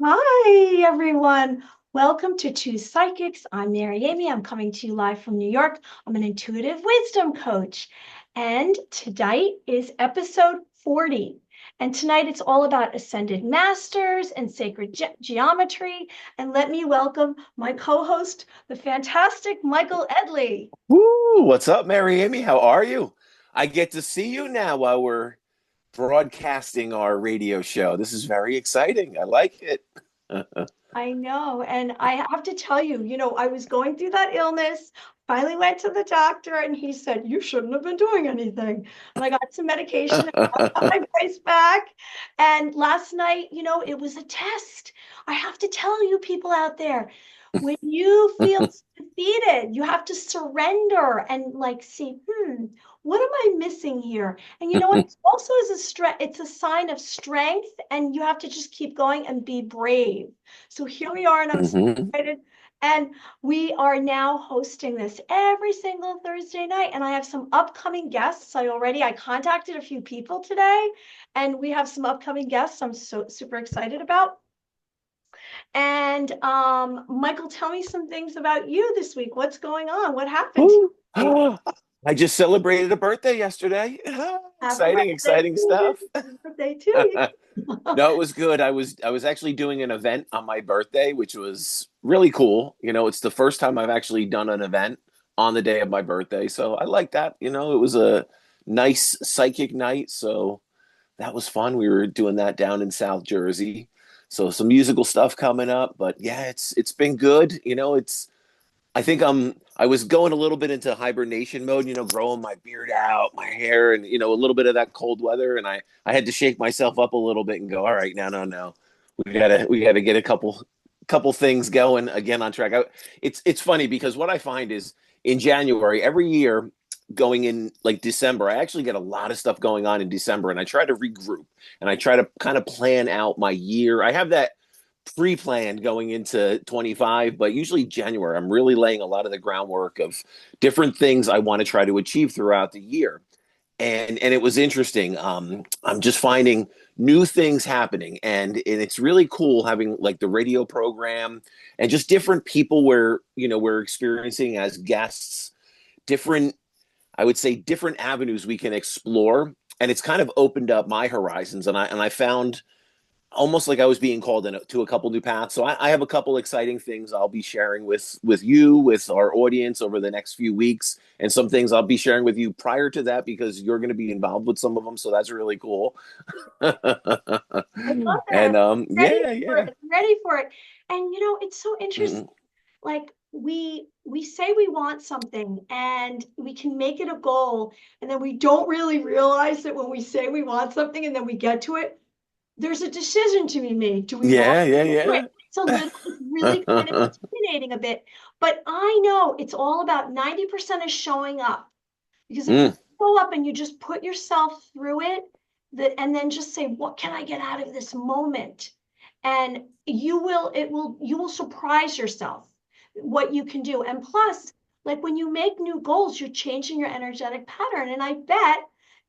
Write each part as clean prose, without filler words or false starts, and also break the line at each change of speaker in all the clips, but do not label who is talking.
Hi, everyone. Welcome to Two Psychics. I'm Mary Amy. I'm coming to you live from New York. I'm an intuitive wisdom coach. And tonight is episode 40. And tonight it's all about ascended masters and sacred geometry. And let me welcome my co-host, the fantastic Michael Edley.
Woo! What's up, Mary Amy? How are you? I get to see you now while we're broadcasting our radio show. This is very exciting. I like it.
I know. And I have to tell you, I was going through that illness, finally went to the doctor, and he said, you shouldn't have been doing anything. And I got some medication and got my voice back. And last night, it was a test. I have to tell you, people out there, when you feel defeated, you have to surrender and like see, what am I missing here? And you know what? It also is it's a sign of strength, and you have to just keep going and be brave. So here we are, and I'm so
Mhm.
excited. And we are now hosting this every single Thursday night. And I have some upcoming guests. I contacted a few people today, and we have some upcoming guests I'm so super excited about. And Michael, tell me some things about you this week. What's going on? What happened to
Woo!
you?
I just celebrated a birthday yesterday.
Happy
Exciting,
birthday to
exciting
you.
stuff.
Happy birthday to you.
No, it was good. I was actually doing an event on my birthday, which was really cool. It's the first time I've actually done an event on the day of my birthday. So I like that. It was a nice psychic night. So that was fun. We were doing that down in South Jersey. So some musical stuff coming up, but yeah, it's been good. I think I was going a little bit into hibernation mode, growing my beard out, my hair, and a little bit of that cold weather, and I had to shake myself up a little bit and go, all right, no. We gotta get a couple things going again on track. It's funny because what I find is in January every year going in like December, I actually get a lot of stuff going on in December, and I try to regroup and I try to kind of plan out my year. I have that pre-planned going into 25, but usually January I'm really laying a lot of the groundwork of different things I want to try to achieve throughout the year. And it was interesting. I'm just finding new things happening, and it's really cool having like the radio program and just different people where we're experiencing as guests, different, I would say, different avenues we can explore, and it's kind of opened up my horizons, and I found almost like I was being called into a couple new paths. So I have a couple exciting things I'll be sharing with you, with our audience over the next few weeks, and some things I'll be sharing with you prior to that because you're going to be involved with some of them. So that's really cool.
I love
And
that. Ready
yeah,
for
yeah.
it. Ready for it. And it's so
Mm-mm.
interesting. Like we say we want something and we can make it a goal, and then we don't really realize that when we say we want something and then we get to it, there's a decision to be made. Do we want
Yeah,
to do it?
yeah,
It's really kind of
yeah.
intimidating a bit. But I know it's all about 90% of showing up. Because if you
Mm,
go up and you just put yourself through it, and then just say, what can I get out of this moment? And you will surprise yourself what you can do. And plus, like when you make new goals, you're changing your energetic pattern. And I bet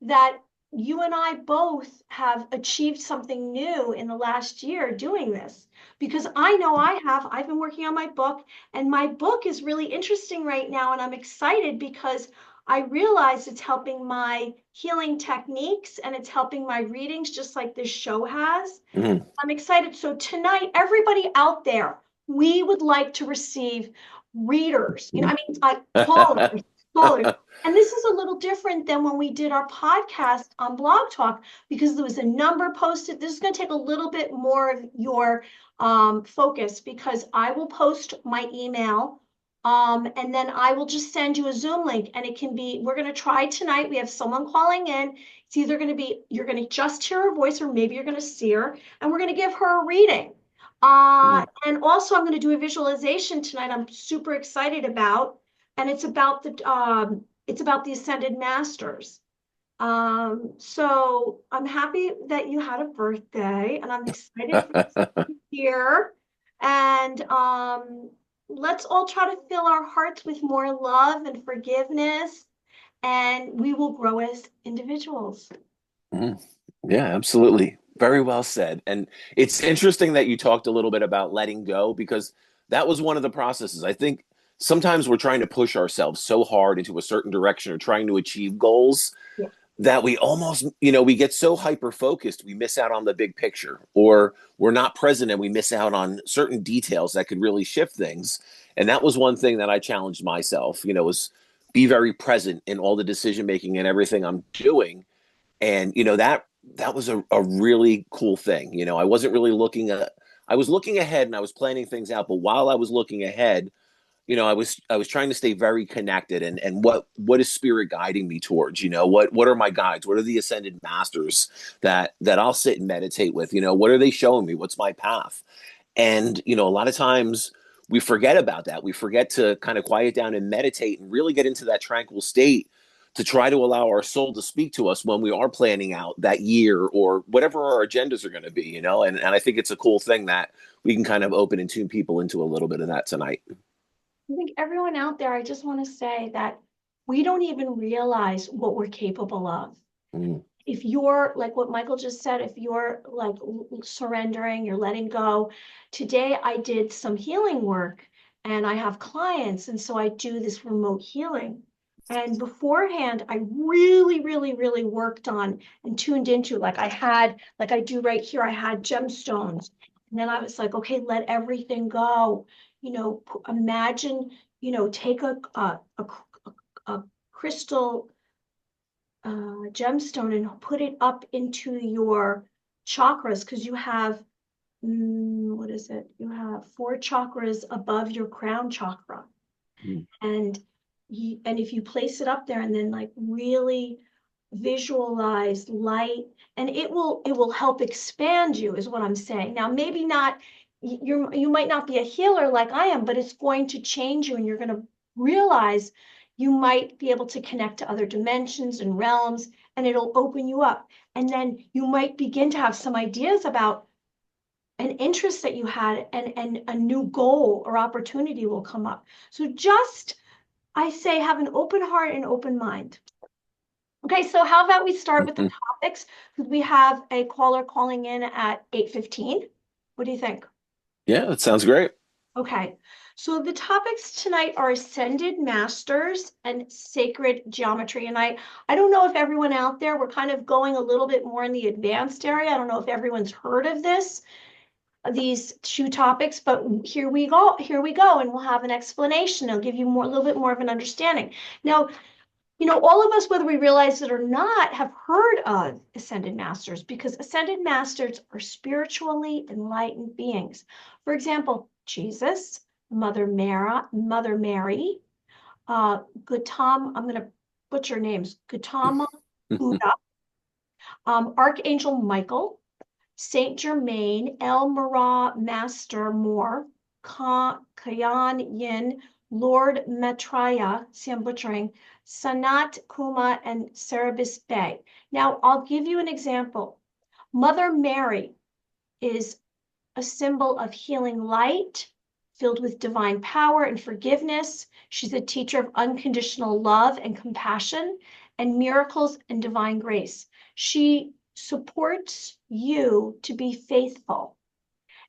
that you and I both have achieved something new in the last year doing this. Because I know I have. I've been working on my book, and my book is really interesting right now. And I'm excited because I realize it's helping my healing techniques and it's helping my readings, just like this show has.
mm.
I'm excited. So tonight, everybody out there, we would like to receive readers, callers, callers. And this is a little different than when we did our podcast on Blog Talk because there was a number posted. This is going to take a little bit more of your focus because I will post my email, and then I will just send you a Zoom link, and it can be, we're going to try tonight. We have someone calling in. It's either going to be, you're going to just hear her voice, or maybe you're going to see her, and we're going to give her a reading. And also I'm going to do a visualization tonight. I'm super excited about, and it's about the Ascended Masters. So I'm happy that you had a birthday, and I'm excited for you to be here. And let's all try to fill our hearts with more love and forgiveness, and we will grow as individuals.
Mm. Yeah, absolutely. Very well said. And it's interesting that you talked a little bit about letting go because that was one of the processes. I think sometimes we're trying to push ourselves so hard into a certain direction or trying to achieve goals
Yeah.
that we almost, we get so hyper focused, we miss out on the big picture, or we're not present and we miss out on certain details that could really shift things. And that was one thing that I challenged myself, was be very present in all the decision making and everything I'm doing. And that was a really cool thing. I wasn't really looking at I was looking ahead and I was planning things out, but while I was looking ahead, I was trying to stay very connected and what is spirit guiding me towards, what are my guides, what are the ascended masters that I'll sit and meditate with, what are they showing me, what's my path. And a lot of times we forget about that. We forget to kind of quiet down and meditate and really get into that tranquil state to try to allow our soul to speak to us when we are planning out that year or whatever our agendas are going to be, and I think it's a cool thing that we can kind of open and tune people into a little bit of that tonight.
I think everyone out there, I just want to say that we don't even realize what we're capable of.
Mm.
If you're like what Michael just said, if you're like surrendering, you're letting go. Today I did some healing work and I have clients. And so I do this remote healing. And beforehand, I really, really, really worked on and tuned into, like I do right here, I had gemstones. And then I was like, okay, let everything go. Imagine, take a crystal gemstone and put it up into your chakras because you have what is it? You have 4 chakras above your crown chakra,
Mm.
and if you place it up there and then like really visualize light, and it will help expand you, is what I'm saying. Now, maybe not you might not be a healer like I am, but it's going to change you, and you're going to realize you might be able to connect to other dimensions and realms, and it'll open you up. And then you might begin to have some ideas about an interest that you had, and a new goal or opportunity will come up. So just, I say, have an open heart and open mind. Okay, so how about we start with the topics? Because we have a caller calling in at 8:15. What do you think?
Yeah, that sounds great.
Okay, so the topics tonight are ascended masters and sacred geometry. And I don't know if everyone out there, we're kind of going a little bit more in the advanced area. I don't know if everyone's heard of these 2 topics, but here we go, and we'll have an explanation. I'll give you a little bit more of an understanding. Now, all of us, whether we realize it or not, have heard of ascended masters because ascended masters are spiritually enlightened beings. For example, Jesus, Mother Mary, Gautama, I'm going to butcher names, Gautama Buddha, Archangel Michael, Saint Germain, El Mara Master Moore, Kayan Yin, Lord Maitreya, see I'm butchering, Sanat Kuma, and Cerebus Bay. Now, I'll give you an example. Mother Mary is a symbol of healing light, filled with divine power and forgiveness. She's a teacher of unconditional love and compassion and miracles and divine grace. She supports you to be faithful,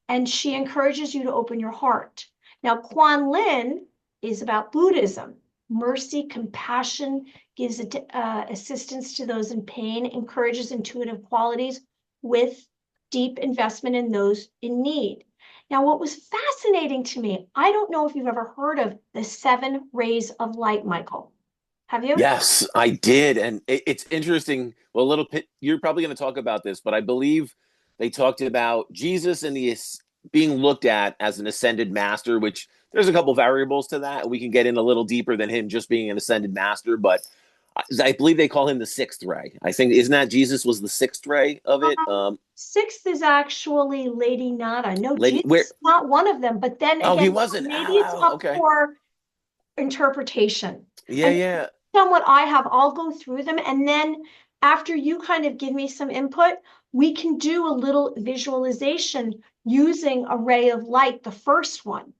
and she encourages you to open your heart. Now, Kuan Lin is about Buddhism. Mercy, compassion, gives assistance to those in pain, encourages intuitive qualities with deep investment in those in need. Now, what was fascinating to me, I don't know if you've ever heard of the 7 rays of light, Michael. Have you?
Yes, I did. And it's interesting. Well, a little bit, you're probably going to talk about this, but I believe they talked about Jesus and being looked at as an ascended master, which there's a couple variables to that. We can get in a little deeper than him just being an ascended master, but I believe they call him the 6th ray. I think, isn't that Jesus was the 6th ray of it?
6th is actually Lady Nada. No,
Lady,
Jesus
where?
is not one of them. But then
Oh, he
again,
wasn't.
maybe
Oh,
it's
wow.
up
Okay.
for interpretation.
Yeah,
And
yeah.
on what I have, I'll go through them. And then after you kind of give me some input, we can do a little visualization using a ray of light, the first one.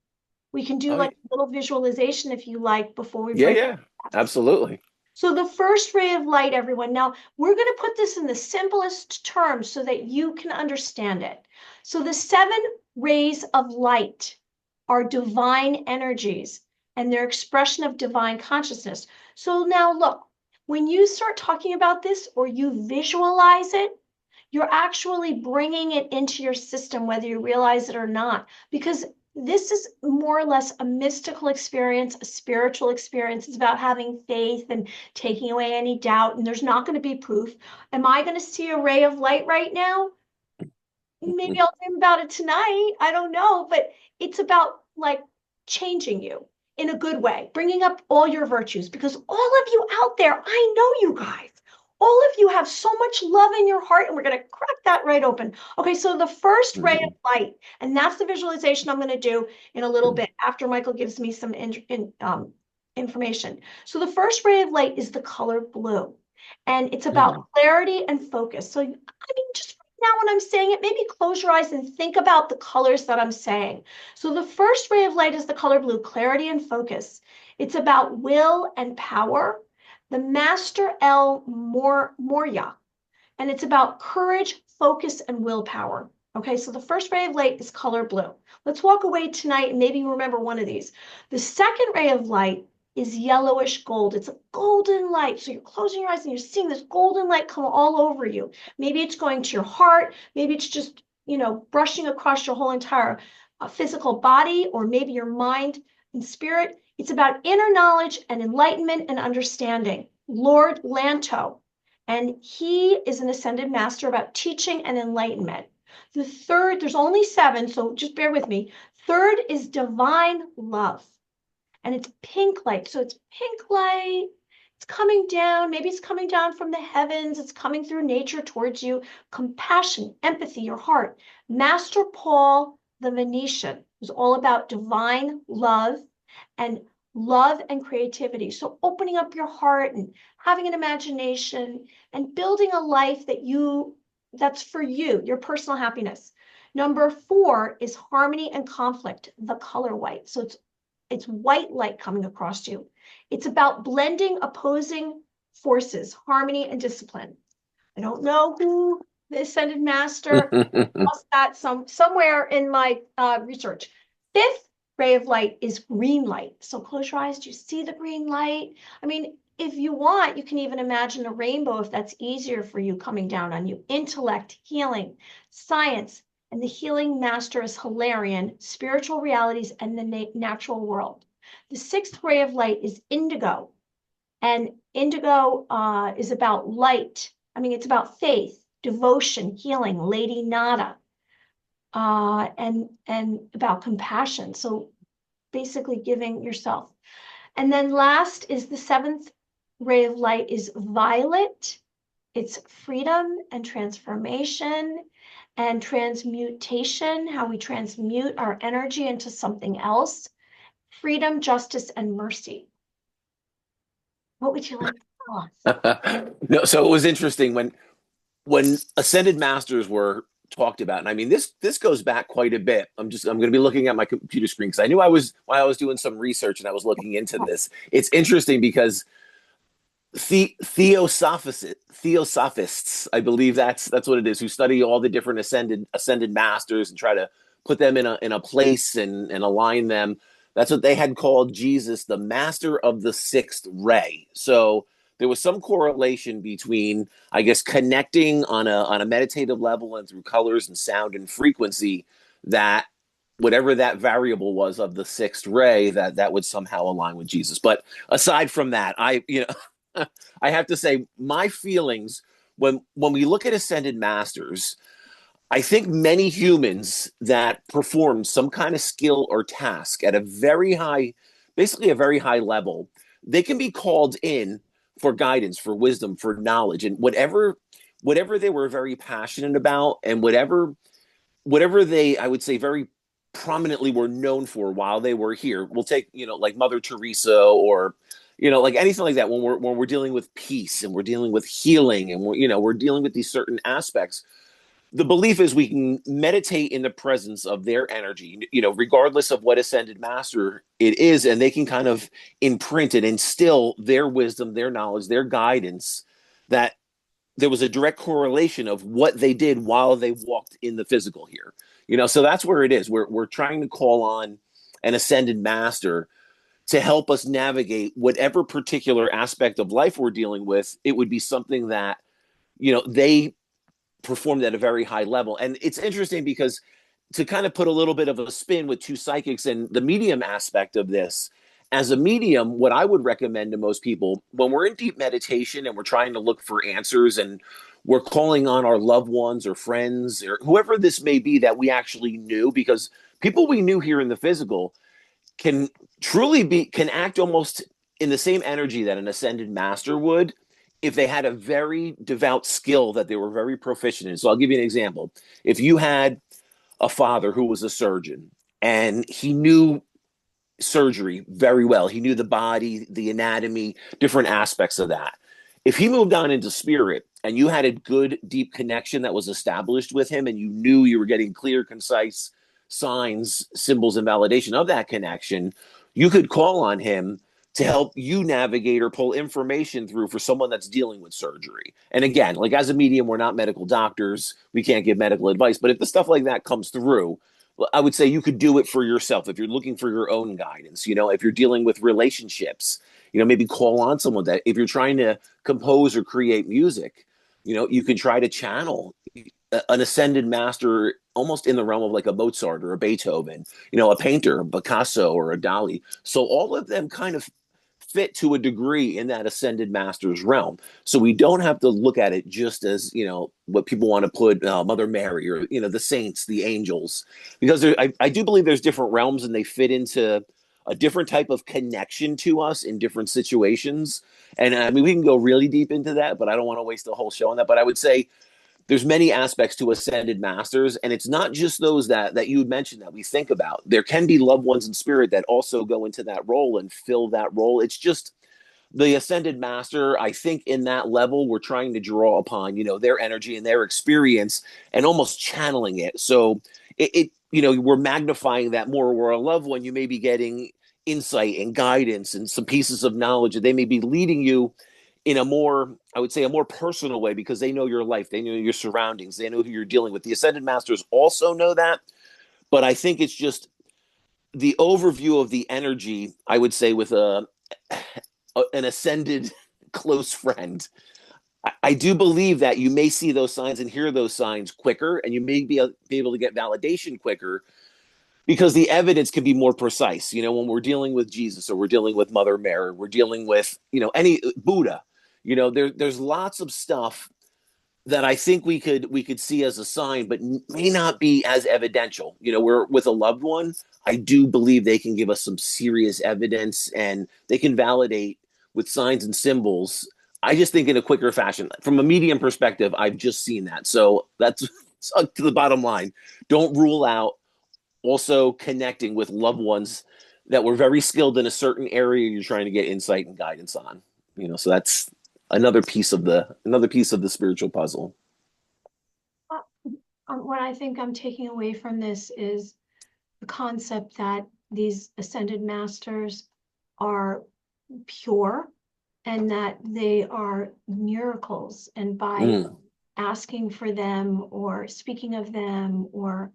We can do
Oh,
like a little visualization if you like before we
yeah,
break.
yeah. Absolutely.
So the first ray of light, everyone. Now, we're going to put this in the simplest terms so that you can understand it. So the 7 rays of light are divine energies and their expression of divine consciousness. So now look, when you start talking about this or you visualize it, you're actually bringing it into your system, whether you realize it or not, because this is more or less a mystical experience, a spiritual experience. It's about having faith and taking away any doubt, and there's not going to be proof. Am I going to see a ray of light right now? Maybe I'll dream about it tonight. I don't know, but it's about like changing you in a good way, bringing up all your virtues, because all of you out there, I know you guys, all of you have so much love in your heart, and we're going to crack that right open. Okay, so the first ray of light, and that's the visualization I'm going to do in a little bit after Michael gives me some information. So the first ray of light is the color blue, and it's about clarity and focus. So, I mean, just now when I'm saying it, maybe close your eyes and think about the colors that I'm saying. So the first ray of light is the color blue, clarity and focus. It's about will and power. The Master El Moria, and it's about courage, focus, and willpower. Okay, so the first ray of light is color blue. Let's walk away tonight and maybe you remember one of these. The second ray of light is yellowish gold. It's a golden light. So you're closing your eyes and you're seeing this golden light come all over you. Maybe it's going to your heart. Maybe it's just, brushing across your whole entire physical body, or maybe your mind and spirit. It's about inner knowledge and enlightenment and understanding. Lord Lanto, and he is an ascended master about teaching and enlightenment. The third, there's only 7, so just bear with me. Third is divine love, and it's pink light. So it's pink light. It's coming down. Maybe it's coming down from the heavens. It's coming through nature towards you. Compassion, empathy, your heart. Master Paul the Venetian was all about divine love and creativity. So opening up your heart and having an imagination and building a life that's for you, your personal happiness. Number 4 is harmony and conflict, the color white. So it's white light coming across you. It's about blending opposing forces, harmony and discipline. I don't know who the ascended master lost that somewhere in my research. 5th ray of light is green light. So close your eyes. Do you see the green light? I mean, if you want, you can even imagine a rainbow if that's easier for you coming down on you. Intellect, healing, science, and the healing master is Hilarion, spiritual realities, and the natural world. The 6th ray of light is indigo. And indigo is about light. I mean, it's about faith, devotion, healing, Lady Nada, and about compassion. So basically giving yourself. And then last is the 7th ray of light is violet. It's freedom and transformation and transmutation, how we transmute our energy into something else. Freedom, justice, and mercy. What would you like to tell us?
No, so it was interesting when ascended masters were talked about, and I mean this goes back quite a bit. I'm going to be looking at my computer screen because I knew while I was doing some research and I was looking into this. It's interesting because theosophists, I believe that's what it is, who study all the different ascended masters and try to put them in a place and align them. That's what they had called Jesus, the master of the 6th ray. So there was some correlation between, I guess, connecting on a meditative level and through colors and sound and frequency, that whatever that variable was of the 6th ray, that would somehow align with Jesus. But aside from that, I have to say my feelings when we look at ascended masters, I think many humans that perform some kind of skill or task at a very high level, they can be called in for guidance, for wisdom, for knowledge, and whatever they were very passionate about, and whatever they, I would say, very prominently were known for while they were here. We'll take, like Mother Teresa, or like anything like that, when we're dealing with peace and we're dealing with healing and we're dealing with these certain aspects. the belief is we can meditate in the presence of their energy, regardless of what ascended master it is, and they can kind of imprint and instill their wisdom, their knowledge, their guidance, that there was a direct correlation of what they did while they walked in the physical here. So that's where it is. We're trying to call on an ascended master to help us navigate whatever particular aspect of life we're dealing with. It would be something that, they performed at a very high level. And it's interesting because, to kind of put a little bit of a spin with two psychics and the medium aspect of this, as a medium, what I would recommend to most people when we're in deep meditation and we're trying to look for answers and we're calling on our loved ones or friends or whoever this may be that we actually knew, because people we knew here in the physical can can act almost in the same energy that an ascended master would if they had a very devout skill that they were very proficient in. So I'll give you an example. If you had a father who was a surgeon and he knew surgery very well, he knew the body, the anatomy, different aspects of that. If he moved on into spirit and you had a good, deep connection that was established with him and you knew you were getting clear, concise signs, symbols, and validation of that connection, you could call on him to help you navigate or pull information through for someone that's dealing with surgery. And again, like as a medium, we're not medical doctors. We can't give medical advice. But if the stuff like that comes through, I would say you could do it for yourself if you're looking for your own guidance. If you're dealing with relationships, maybe call on someone. That if you're trying to compose or create music, you can try to channel an ascended master almost in the realm of like a Mozart or a Beethoven, a painter, a Picasso or a Dali. So all of them kind of fit to a degree in that ascended master's realm. So we don't have to look at it just as, what people want to put Mother Mary or, the saints, the angels, because I do believe there's different realms and they fit into a different type of connection to us in different situations. And I mean, we can go really deep into that, but I don't want to waste the whole show on that. But I would say there's many aspects to ascended masters, and it's not just those that you had mentioned that we think about. There can be loved ones in spirit that also go into that role and fill that role. It's just the ascended master, I think in that level, we're trying to draw upon, their energy and their experience and almost channeling it. So we're magnifying that more. Where a loved one, you may be getting insight and guidance and some pieces of knowledge that they may be leading you in a more, I would say, a more personal way, because they know your life, they know your surroundings, they know who you're dealing with. The ascended masters also know that, but I think it's just the overview of the energy, I would say, with an ascended close friend. I do believe that you may see those signs and hear those signs quicker, and you may be able to get validation quicker because the evidence can be more precise. When we're dealing with Jesus or we're dealing with Mother Mary, we're dealing with, any Buddha, there's lots of stuff that I think we could see as a sign, but may not be as evidential. We're with a loved one. I do believe they can give us some serious evidence and they can validate with signs and symbols. I just think in a quicker fashion. From a medium perspective, I've just seen that. So that's to the bottom line. Don't rule out also connecting with loved ones that were very skilled in a certain area you're trying to get insight and guidance on. So that's another piece of the spiritual puzzle.
Uh, what I think I'm taking away from this is the concept that these ascended masters are pure and that they are miracles. And by
Mm,
asking for them or speaking of them or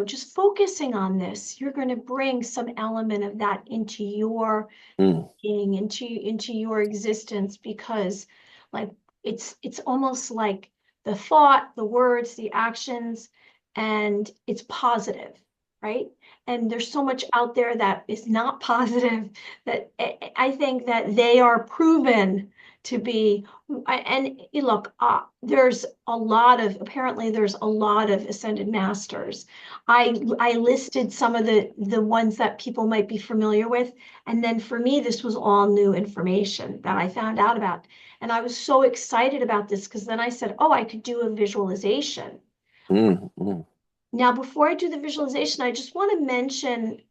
just focusing on this, you're going to bring some element of that into your
mm,
being, into your existence, because like it's almost like the thought, the words, the actions, and it's positive, right? And there's so much out there that is not positive that I think that they are proven to be. And look, apparently there's a lot of ascended masters. I listed some of the ones that people might be familiar with, and then for me this was all new information that I found out about, and I was so excited about this because then I said, oh, I could do a visualization.
mm, mm.
Now, before I do the visualization, I just want to mention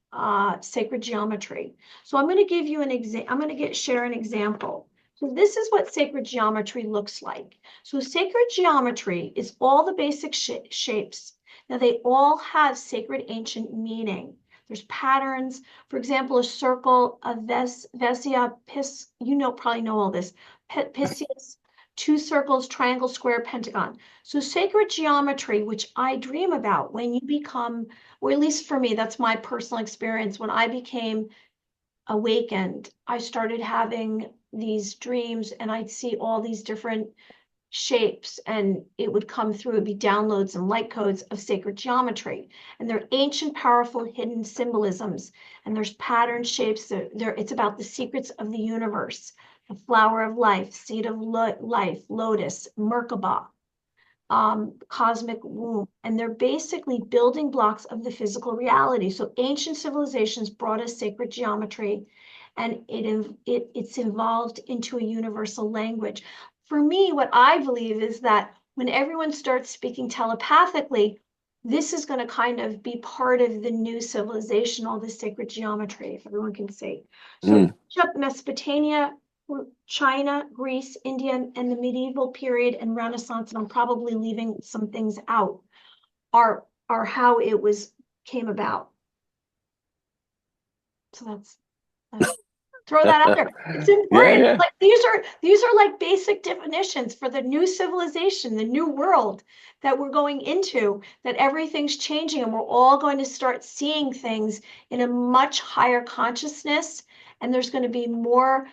sacred geometry. So I'm going to give you an example. I'm going to share an example. So this is what sacred geometry looks like. So sacred geometry is all the basic shapes. Now they all have sacred ancient meaning. There's patterns. For example, a circle, a vesia, probably know all this. Pisces, two circles, triangle, square, pentagon. So sacred geometry, which I dream about when you become, or at least for me, that's my personal experience. When I became awakened, I started having these dreams and I'd see all these different shapes and it would come through, it'd be downloads and light codes of sacred geometry. And they're ancient, powerful, hidden symbolisms. And there's pattern shapes. It's about the secrets of the universe, the flower of life, seed of life, lotus, Merkaba, cosmic womb, and they're basically building blocks of the physical reality. So ancient civilizations brought us sacred geometry, and it's evolved into a universal language. For me, what I believe is that when everyone starts speaking telepathically, this is going to kind of be part of the new civilization, all this sacred geometry, if everyone can see. So
Mm.
Egypt, Mesopotamia, China, Greece, India, and the medieval period and Renaissance, and I'm probably leaving some things out, are how it came about. So that's throw that out there. It's
Yeah,
important.
yeah.
Like these are like basic definitions for the new civilization, the new world that we're going into, that everything's changing and we're all going to start seeing things in a much higher consciousness, and there's going to be more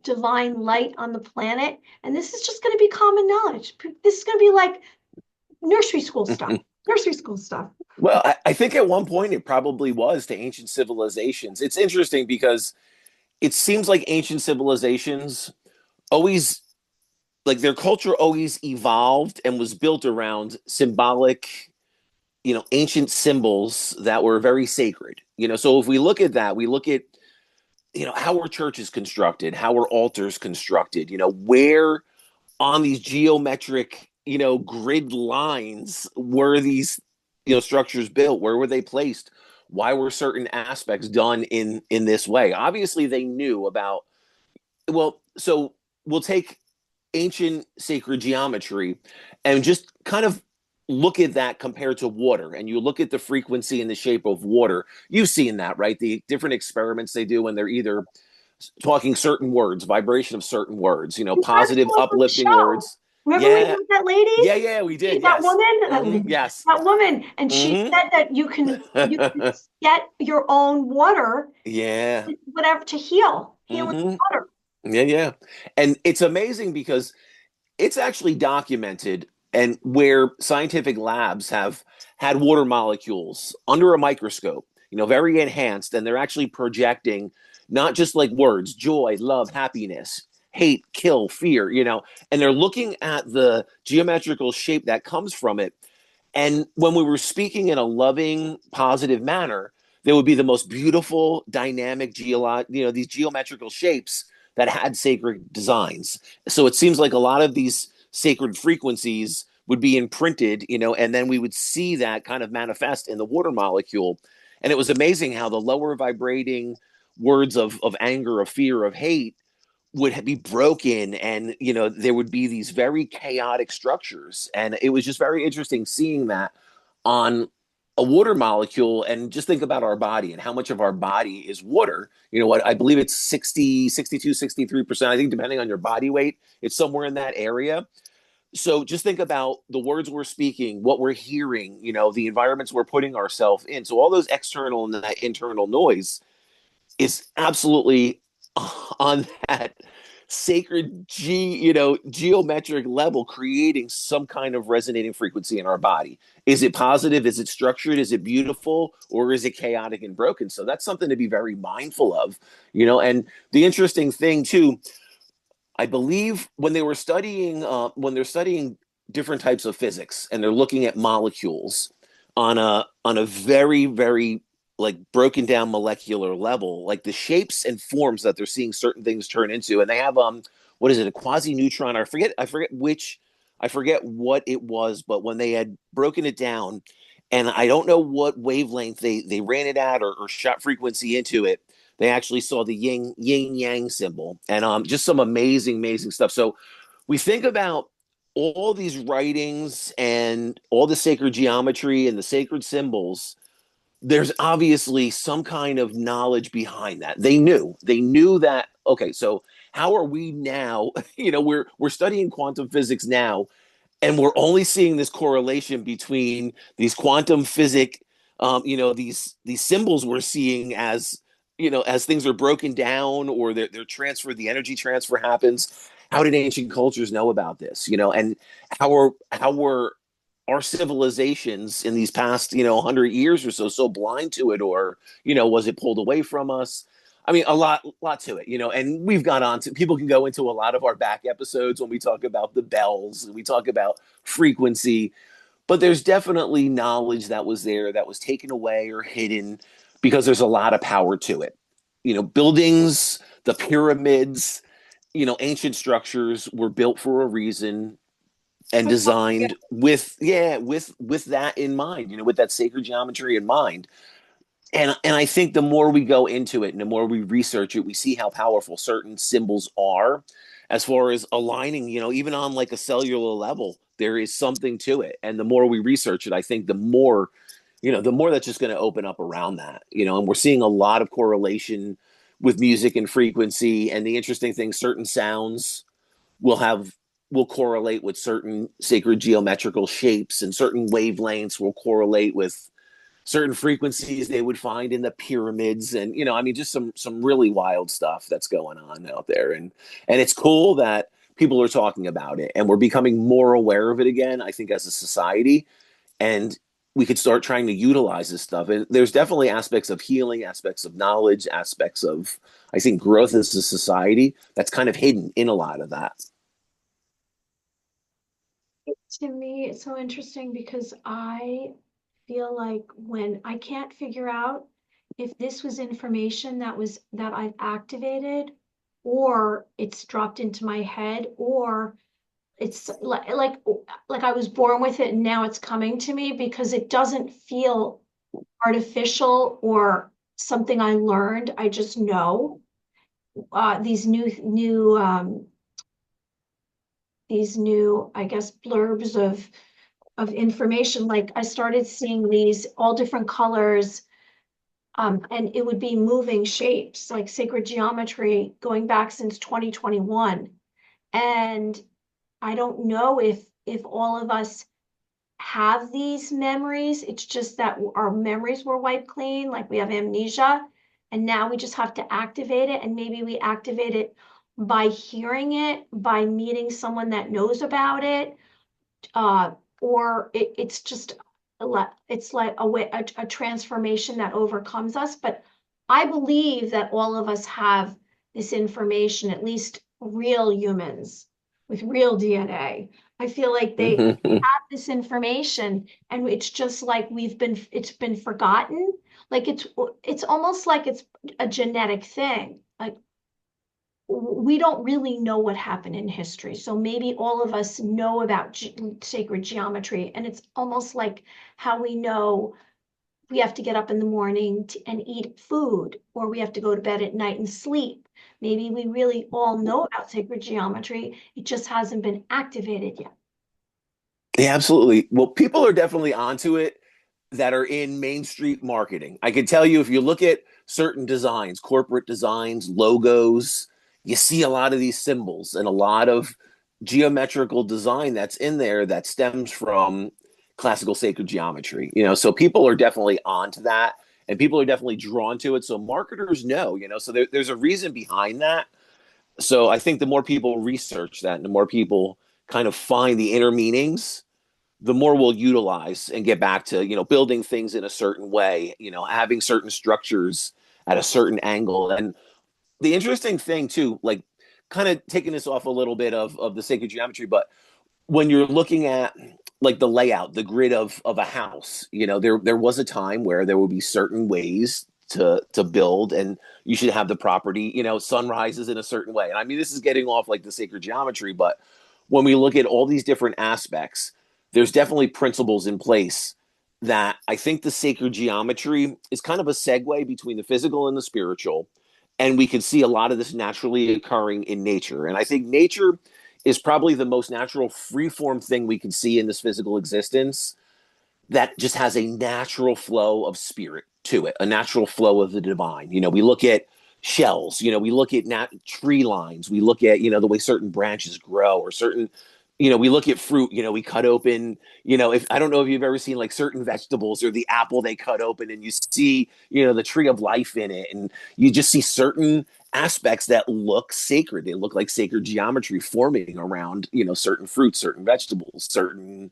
divine light on the planet, and this is just going to be common knowledge. This is going to be like nursery school stuff. Nursery school stuff.
Well, I think at one point it probably was to ancient civilizations. It's interesting because it seems like ancient civilizations always, like their culture always evolved and was built around symbolic, ancient symbols that were very sacred. So if we look at that, we look at, how were churches constructed, how were altars constructed, where on these geometric, grid lines were these, structures built? Where were they placed? Why were certain aspects done in this way? Obviously, they knew about. Well, so we'll take ancient sacred geometry and just kind of look at that compared to water, and you look at the frequency and the shape of water. You've seen that, right? The different experiments they do when they're either talking certain words, vibration of certain words,
You guys
positive,
saw it on the
uplifting
show.
words.
Remember we
Yeah,
had that lady?
yeah, we did.
That
Yes.
woman,
Yes.
that woman, and she
Hmm.
said that you can get your own water,
Yeah.
whatever, to heal with
Hmm.
water.
Yeah. And it's amazing because it's actually documented, and where scientific labs have had water molecules under a microscope, very enhanced, and they're actually projecting not just like words, joy, love, happiness, hate, kill, fear, and they're looking at the geometrical shape that comes from it. And when we were speaking in a loving, positive manner, there would be the most beautiful, dynamic these geometrical shapes that had sacred designs. So it seems like a lot of these sacred frequencies would be imprinted, and then we would see that kind of manifest in the water molecule. And it was amazing how the lower vibrating words of anger, of fear, of hate would be broken, and there would be these very chaotic structures, and it was just very interesting seeing that on a water molecule. And just think about our body and how much of our body is water. What, I believe it's 60, 62, 63%, I think, depending on your body weight, it's somewhere in that area. So just think about the words we're speaking, what we're hearing, the environments we're putting ourselves in. So all those external and that internal noise is absolutely on that sacred geometric level, creating some kind of resonating frequency in our body. Is it positive? Is it structured? Is it beautiful? Or is it chaotic and broken? So that's something to be very mindful of. And the interesting thing too, I believe when they're studying different types of physics, and they're looking at molecules on a very, very, like, broken down molecular level, like the shapes and forms that they're seeing certain things turn into. And they have what is it, a quasi neutron? I forget what it was, but when they had broken it down, and I don't know what wavelength they ran it at, or shot frequency into it, They actually saw the yin yang symbol, and just some amazing, amazing stuff. So we think about all these writings and all the sacred geometry and the sacred symbols. There's obviously some kind of knowledge behind that. They knew that, okay, so how are we now, we're studying quantum physics now, and we're only seeing this correlation between these quantum physic, these symbols we're seeing as, as things are broken down, or they're transferred, the energy transfer happens. How did ancient cultures know about this? And how were our civilizations in these past, 100 years or so blind to it, or was it pulled away from us? I mean, a lot to it, and we've got on to, people can go into a lot of our back episodes when we talk about the bells and we talk about frequency, but there's definitely knowledge that was there that was taken away or hidden because there's a lot of power to it. Buildings, the pyramids, ancient structures were built for a reason and designed with that in mind, with that sacred geometry in mind. And I think the more we go into it and the more we research it, we see how powerful certain symbols are as far as aligning, even on like a cellular level, there is something to it. And the more we research it, I think the more that's just going to open up around that, and we're seeing a lot of correlation with music and frequency. And the interesting thing, certain sounds will have will correlate with certain sacred geometrical shapes, and certain wavelengths will correlate with certain frequencies they would find in the pyramids. And I mean, just some really wild stuff that's going on out there. And it's cool that people are talking about it and we're becoming more aware of it again, I think, as a society. And we could start trying to utilize this stuff. And there's definitely aspects of healing, aspects of knowledge, aspects of, I think, growth as a society that's kind of hidden in a lot of that.
To me, it's so interesting because I feel like when I can't figure out if this was information that I've activated, or it's dropped into my head, or it's like I was born with it and now it's coming to me, because it doesn't feel artificial or something I learned. I just know these new, I guess, blurbs of information. Like I started seeing these all different colors, and it would be moving shapes, like sacred geometry going back since 2021. And I don't know if all of us have these memories. It's just that our memories were wiped clean, like we have amnesia, and now we just have to activate it. And maybe we activate it by hearing it, by meeting someone that knows about it, uh, or it's just it's like a transformation that overcomes us. But I believe that all of us have this information, at least real humans with real DNA. I feel like they have this information, and it's just like it's been forgotten. Like it's almost like it's a genetic thing. Like we don't really know what happened in history. So maybe all of us know about sacred geometry, and it's almost like how we know we have to get up in the morning and eat food, or we have to go to bed at night and sleep. Maybe we really all know about sacred geometry. It just hasn't been activated yet.
Yeah, absolutely. Well, people are definitely onto it that are in Main Street marketing. I can tell you, if you look at certain designs, corporate designs, logos, you see a lot of these symbols and a lot of geometrical design that's in there that stems from classical sacred geometry. So people are definitely onto that, and people are definitely drawn to it. So marketers know, so there's a reason behind that. So I think the more people research that and the more people kind of find the inner meanings, the more we'll utilize and get back to, building things in a certain way, having certain structures at a certain angle. And the interesting thing too, like kind of taking this off a little bit of the sacred geometry, but when you're looking at like the layout, the grid of a house, there was a time where there would be certain ways to build, and you should have the property, sunrises in a certain way. And I mean, this is getting off like the sacred geometry, but when we look at all these different aspects, there's definitely principles in place that I think the sacred geometry is kind of a segue between the physical and the spiritual. and we can see a lot of this naturally occurring in nature. And I think nature is probably the most natural free-form thing we can see in this physical existence, that just has a natural flow of spirit to it, a natural flow of the divine. You know, we look at shells, you know, we look at tree lines, we look at, you know, the way certain branches grow, or certain, you know, we look at fruit, you know, we cut open, you know, if I don't know if you've ever seen like certain vegetables, or the apple they cut open and you see, you know, the tree of life in it. And you just see certain aspects that look sacred. They look like sacred geometry forming around, you know, certain fruits, certain vegetables, certain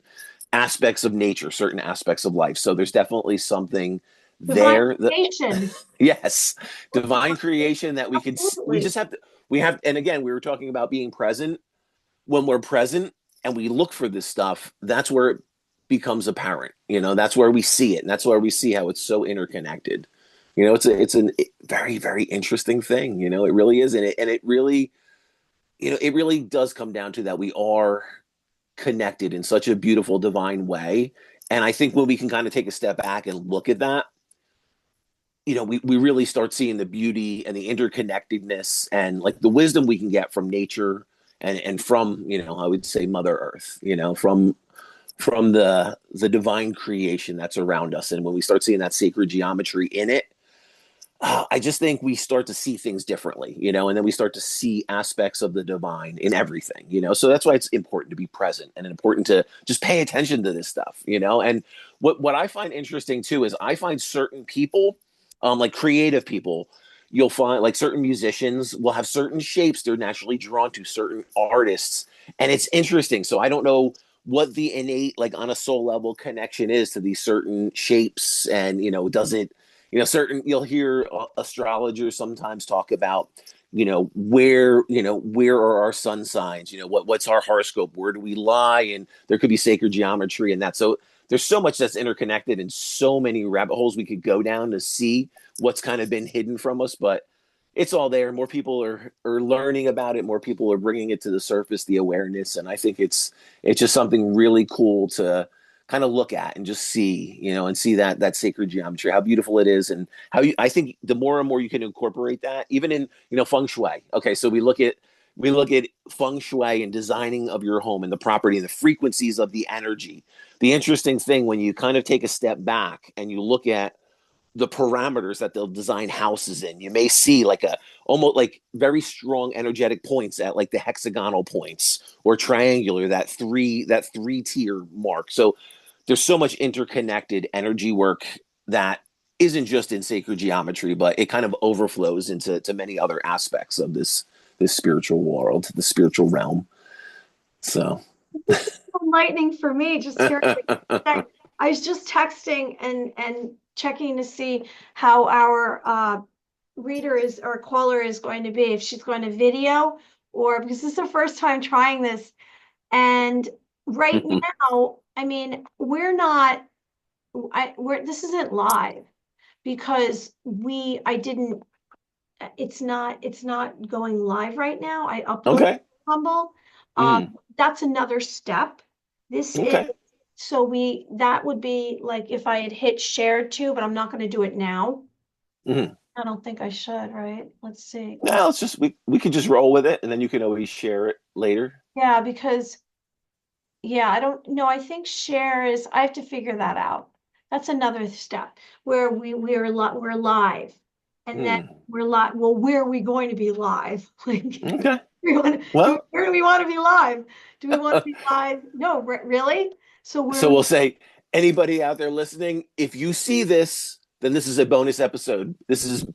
aspects of nature, certain aspects of life. So there's definitely something
Divine
there that,
creation.
yes, divine creation that we
Absolutely.
just have to, we have, and again, we were talking about being present. When we're present and we look for this stuff, that's where it becomes apparent. You know, that's where we see it. And that's where we see how it's so interconnected. You know, it's a very, very interesting thing. You know, it really is. And it really, you know, it really does come down to that we are connected in such a beautiful divine way. And I think when we can kind of take a step back and look at that, you know, we really start seeing the beauty and the interconnectedness and like the wisdom we can get from nature, and from, you know, I would say Mother Earth, you know, from the divine creation that's around us. And when we start seeing that sacred geometry in it, I just think we start to see things differently, you know, and then we start to see aspects of the divine in everything, you know. So that's why it's important to be present and important to just pay attention to this stuff, you know. And what I find interesting too is I find certain people, like creative people, you'll find like certain musicians will have certain shapes they're naturally drawn to, certain artists, and it's interesting. So I don't know what the innate, like on a soul level connection is to these certain shapes, and you know, does it, you know, certain, you'll hear astrologers sometimes talk about, you know, where are our sun signs, you know, what's our horoscope, where do we lie, and there could be sacred geometry in that. So there's so much that's interconnected, and so many rabbit holes we could go down to see what's kind of been hidden from us. But it's all there. More people are learning about it, more people are bringing it to the surface, the awareness. And I think it's just something really cool to kind of look at and just see, you know, and see that sacred geometry, how beautiful it is. And how I think the more and more you can incorporate that, even in, you know, feng shui. Okay, so we look at feng shui and designing of your home and the property and the frequencies of the energy. The interesting thing, when you kind of take a step back and you look at the parameters that they'll design houses in, you may see like a almost like very strong energetic points at like the hexagonal points, or triangular, that three tier mark. So there's so much interconnected energy work that isn't just in sacred geometry, but it kind of overflows into many other aspects of this spiritual world, the spiritual realm. So
Enlightening for me, just hearing what you said. I was just texting and checking to see how our reader is, or caller is going to be, if she's going to video, or because this is the first time trying this. And right now, I mean, this isn't live because I didn't, it's not going live right now. I uploaded
okay.
Humble.
Mm,
That's another step. This is,
okay.
so that would be like if I had hit share too, but I'm not going to do it now.
Mm.
I don't think I should, right? Let's see.
Now let's just we could just roll with it, and then you can always share it later.
Yeah, because yeah, I don't know. I think share is, I have to figure that out. That's another step where we're live, and then
Mm,
we're live. Well, where are we going to be live? Like,
okay.
we want
Well,
where do we want to be live? Do we want to be live? No, really? So where
so
we,
we'll say, anybody out there listening, if you see this, then this is a bonus episode. This is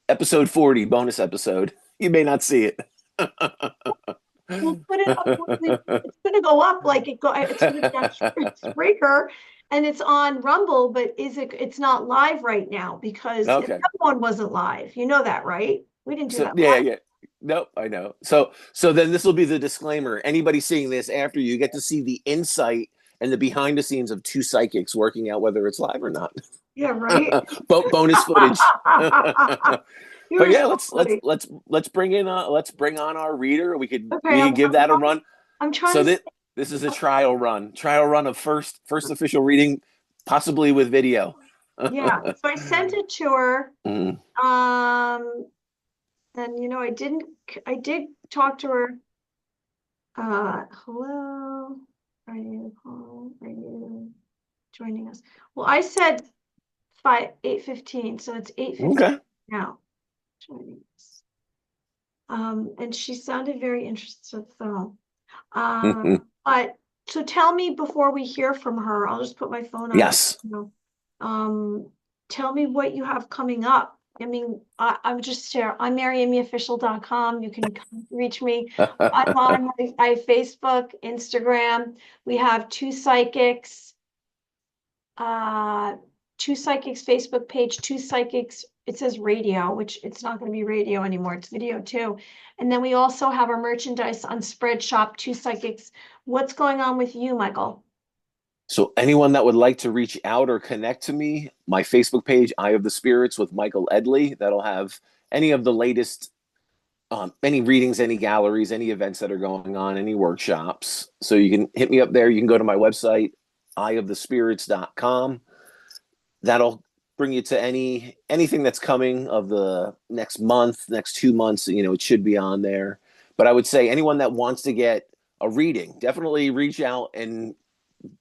episode 40, bonus episode. You may not see it.
we'll put it up. It's going to go up like it's going to be on Spreaker, and it's on Rumble, but it's not live right now because the
Okay.
other one wasn't live. You know that, right? We didn't do
So
that
yeah,
live.
yeah. Nope, I know. So then this will be the disclaimer. Anybody seeing this after, you get to see the insight and the behind the scenes of two psychics working out whether it's live or not.
Yeah, right.
Bonus footage. But
You're so
yeah, let's let's
funny.
let's let's bring in let's bring on our reader. We could
Okay,
we could give that a run.
I'm trying
So
to.
that this is a trial run of first official reading, possibly with video.
Yeah, so I sent it to her.
Mm,
Um, And I did talk to her. Hello, are you joining us? Well, I said 8:15, so it's 8:15
Okay.
now. Joining us. And she sounded very interested, so, but, so tell me before we hear from her, I'll just put my phone on,
Yes.
um, tell me what you have coming up. I mean, I'm just share. I'm MaryAmyOfficial.com. You can reach me. I'm on my Facebook, Instagram. We have uh, Two Psychics Facebook page, Two Psychics. It says radio, which it's not going to be radio anymore. It's video too. And then we also have our merchandise on Spreadshop, Two Psychics. What's going on with you, Michael?
So anyone that would like to reach out or connect to me, my Facebook page, Eye of the Spirits with Michael Edley, that'll have any of the latest, any readings, any galleries, any events that are going on, any workshops. So you can hit me up there. You can go to my website, eyeofthespirits.com. That'll bring you to anything that's coming of the next month, next 2 months. It should be on there. But I would say anyone that wants to get a reading, definitely reach out and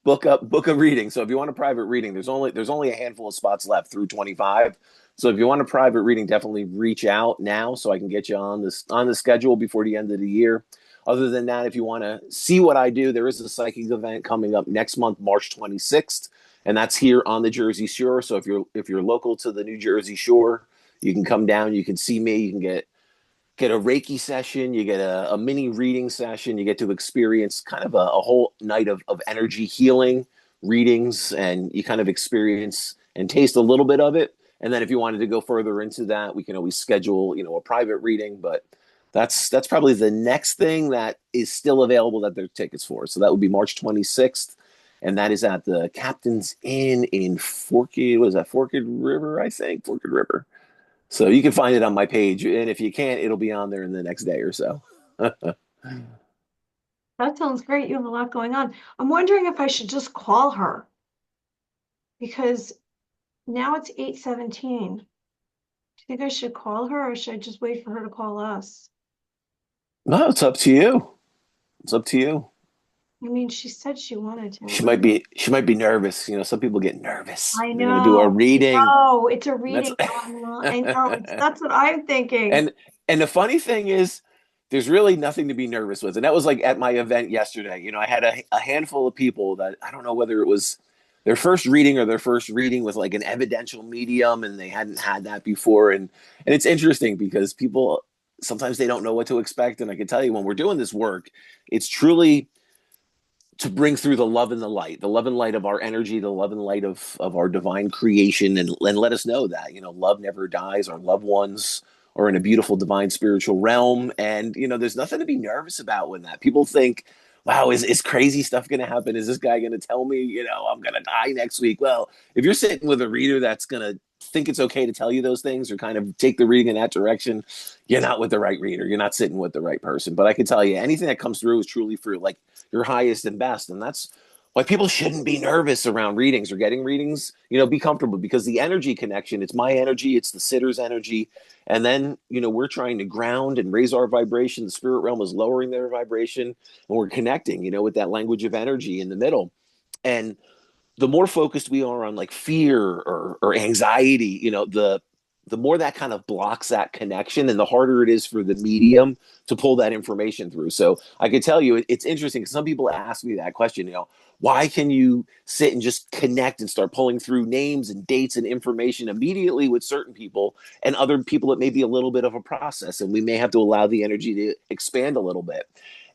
book a reading. So if you want a private reading, there's only a handful of spots left through 25. So if you want a private reading, definitely reach out now so I can get you on the schedule before the end of the year. Other than that, if you want to see what I do, there is a psychic event coming up next month, March 26th, and that's here on the Jersey Shore. So if you're local to the New Jersey Shore, you can come down, you can see me, you can get a Reiki session, you get a mini reading session, you get to experience kind of a whole night of energy healing readings, and you kind of experience and taste a little bit of it. And then if you wanted to go further into that, we can always schedule, a private reading. But that's probably the next thing that is still available that there are tickets for. So that would be March 26th. And that is at the Captain's Inn in Forked, what is that, Forked River, I think? Forked River. So you can find it on my page, and if you can't, it'll be on there in the next day or so.
That sounds great. You have a lot going on. I'm wondering if I should just call her because now it's 8:17. Do you think I should call her or should I just wait for her to call us?
No, it's up to you. It's up to you.
I mean, she said she wanted to.
She might be nervous. Some people get nervous.
I
They're gonna do a
know.
reading.
No, it's a
And that's
reading online. I know. That's what I'm thinking.
and and the funny thing is, there's really nothing to be nervous with. And that was like at my event yesterday. I had a handful of people that I don't know whether it was their first reading or their first reading with like an evidential medium, and they hadn't had that before. And it's interesting because people sometimes they don't know what to expect. And I can tell you when we're doing this work, it's truly to bring through the love and light of our energy, the love and light of our divine creation, and let us know that love never dies. Our loved ones are in a beautiful divine spiritual realm, and there's nothing to be nervous about when that people think, wow, is crazy stuff going to happen? Is this guy going to tell me I'm going to die next week? Well, if you're sitting with a reader that's going to think it's okay to tell you those things or kind of take the reading in that direction, you're not with the right reader. You're not sitting with the right person. But I can tell you, anything that comes through is truly for like your highest and best. And that's why people shouldn't be nervous around readings or getting readings. Be comfortable, because the energy connection, it's my energy, it's the sitter's energy. And then, we're trying to ground and raise our vibration. The spirit realm is lowering their vibration, and we're connecting, with that language of energy in the middle. And the more focused we are on like fear or anxiety, the more that kind of blocks that connection, and the harder it is for the medium to pull that information through. So I could tell you, it's interesting because some people ask me that question, why can you sit and just connect and start pulling through names and dates and information immediately with certain people, and other people it may be a little bit of a process, and we may have to allow the energy to expand a little bit.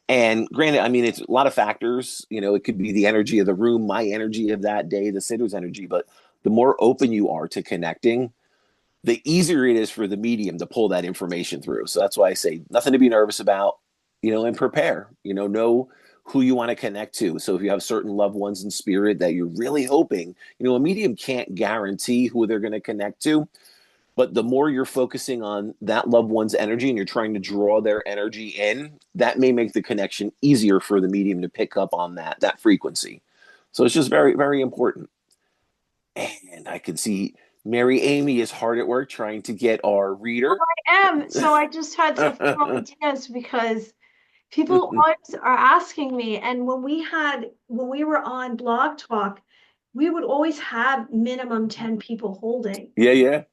And granted, I mean, it's a lot of factors. It could be the energy of the room, my energy of that day, the sitter's energy. But the more open you are to connecting, the easier it is for the medium to pull that information through. So that's why I say nothing to be nervous about, and prepare, know who you want to connect to. So if you have certain loved ones in spirit that you're really hoping, a medium can't guarantee who they're going to connect to. But the more you're focusing on that loved one's energy and you're trying to draw their energy in, that may make the connection easier for the medium to pick up on that frequency. So it's just very, very important. And I can see Mary Amy is hard at work trying to get our reader.
So I just had a few ideas because people always are asking me, and when we were on Blog Talk, we would always have minimum 10 people holding.
Yeah, yeah.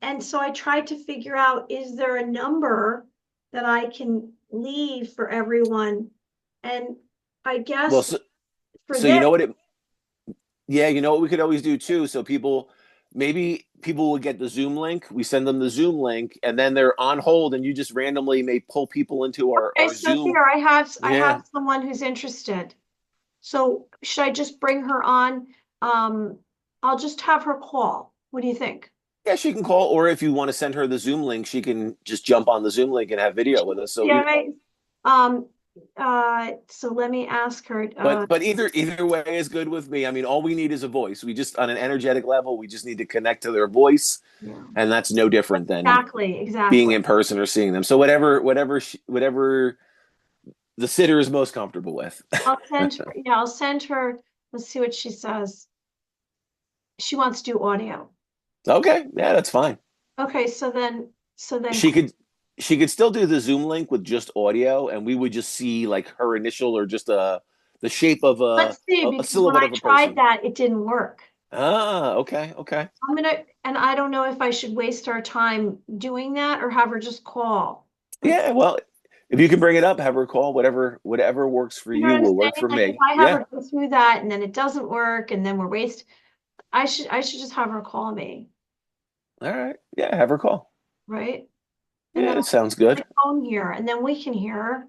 And so I tried to figure out, is there a number that I can leave for everyone? And I
Well,
guess for
so you
this,
know what it yeah, you know what we could always do too? So maybe people would get the Zoom link. We send them the Zoom link, and then they're on hold, and you just randomly may pull people into
okay,
our
so
Zoom.
here I
Yeah,
have someone who's interested. So should I just bring her on? Um, I'll just have her call. What do you think?
yeah, she can call, or if you want to send her the Zoom link, she can just jump on the Zoom link and have video with us. So,
Yeah, right. Um, so let me ask her.
but either way is good with me. I mean, all we need is a voice. We just on an energetic level, we just need to connect to their voice,
Yeah,
and that's no different than
exactly,
being
exactly.
in person or seeing them. So whatever the sitter is most comfortable with.
I'll send her. Yeah, I'll send her. Let's see what she says. She wants to do audio.
Okay, yeah, that's fine.
Okay, so then,
She could she could still do the Zoom link with just audio, and we would just see like her initial or just the shape of
let's see,
a
because when
silhouette
I
of a
tried
person.
that, it didn't work.
Ah, okay, okay.
And I don't know if I should waste our time doing that or have her just call. Like,
Yeah, well, if you can bring it up, have her call. Whatever works for
you know what
you
I'm
will work
saying?
for
Like if
me.
I have
Yeah.
her go through that and then it doesn't work and then we're waste, I should just have her call me,
All right. Yeah, have her call.
right? And then
Yeah, it
I'll
sounds
put
good.
my phone here and then we can hear her.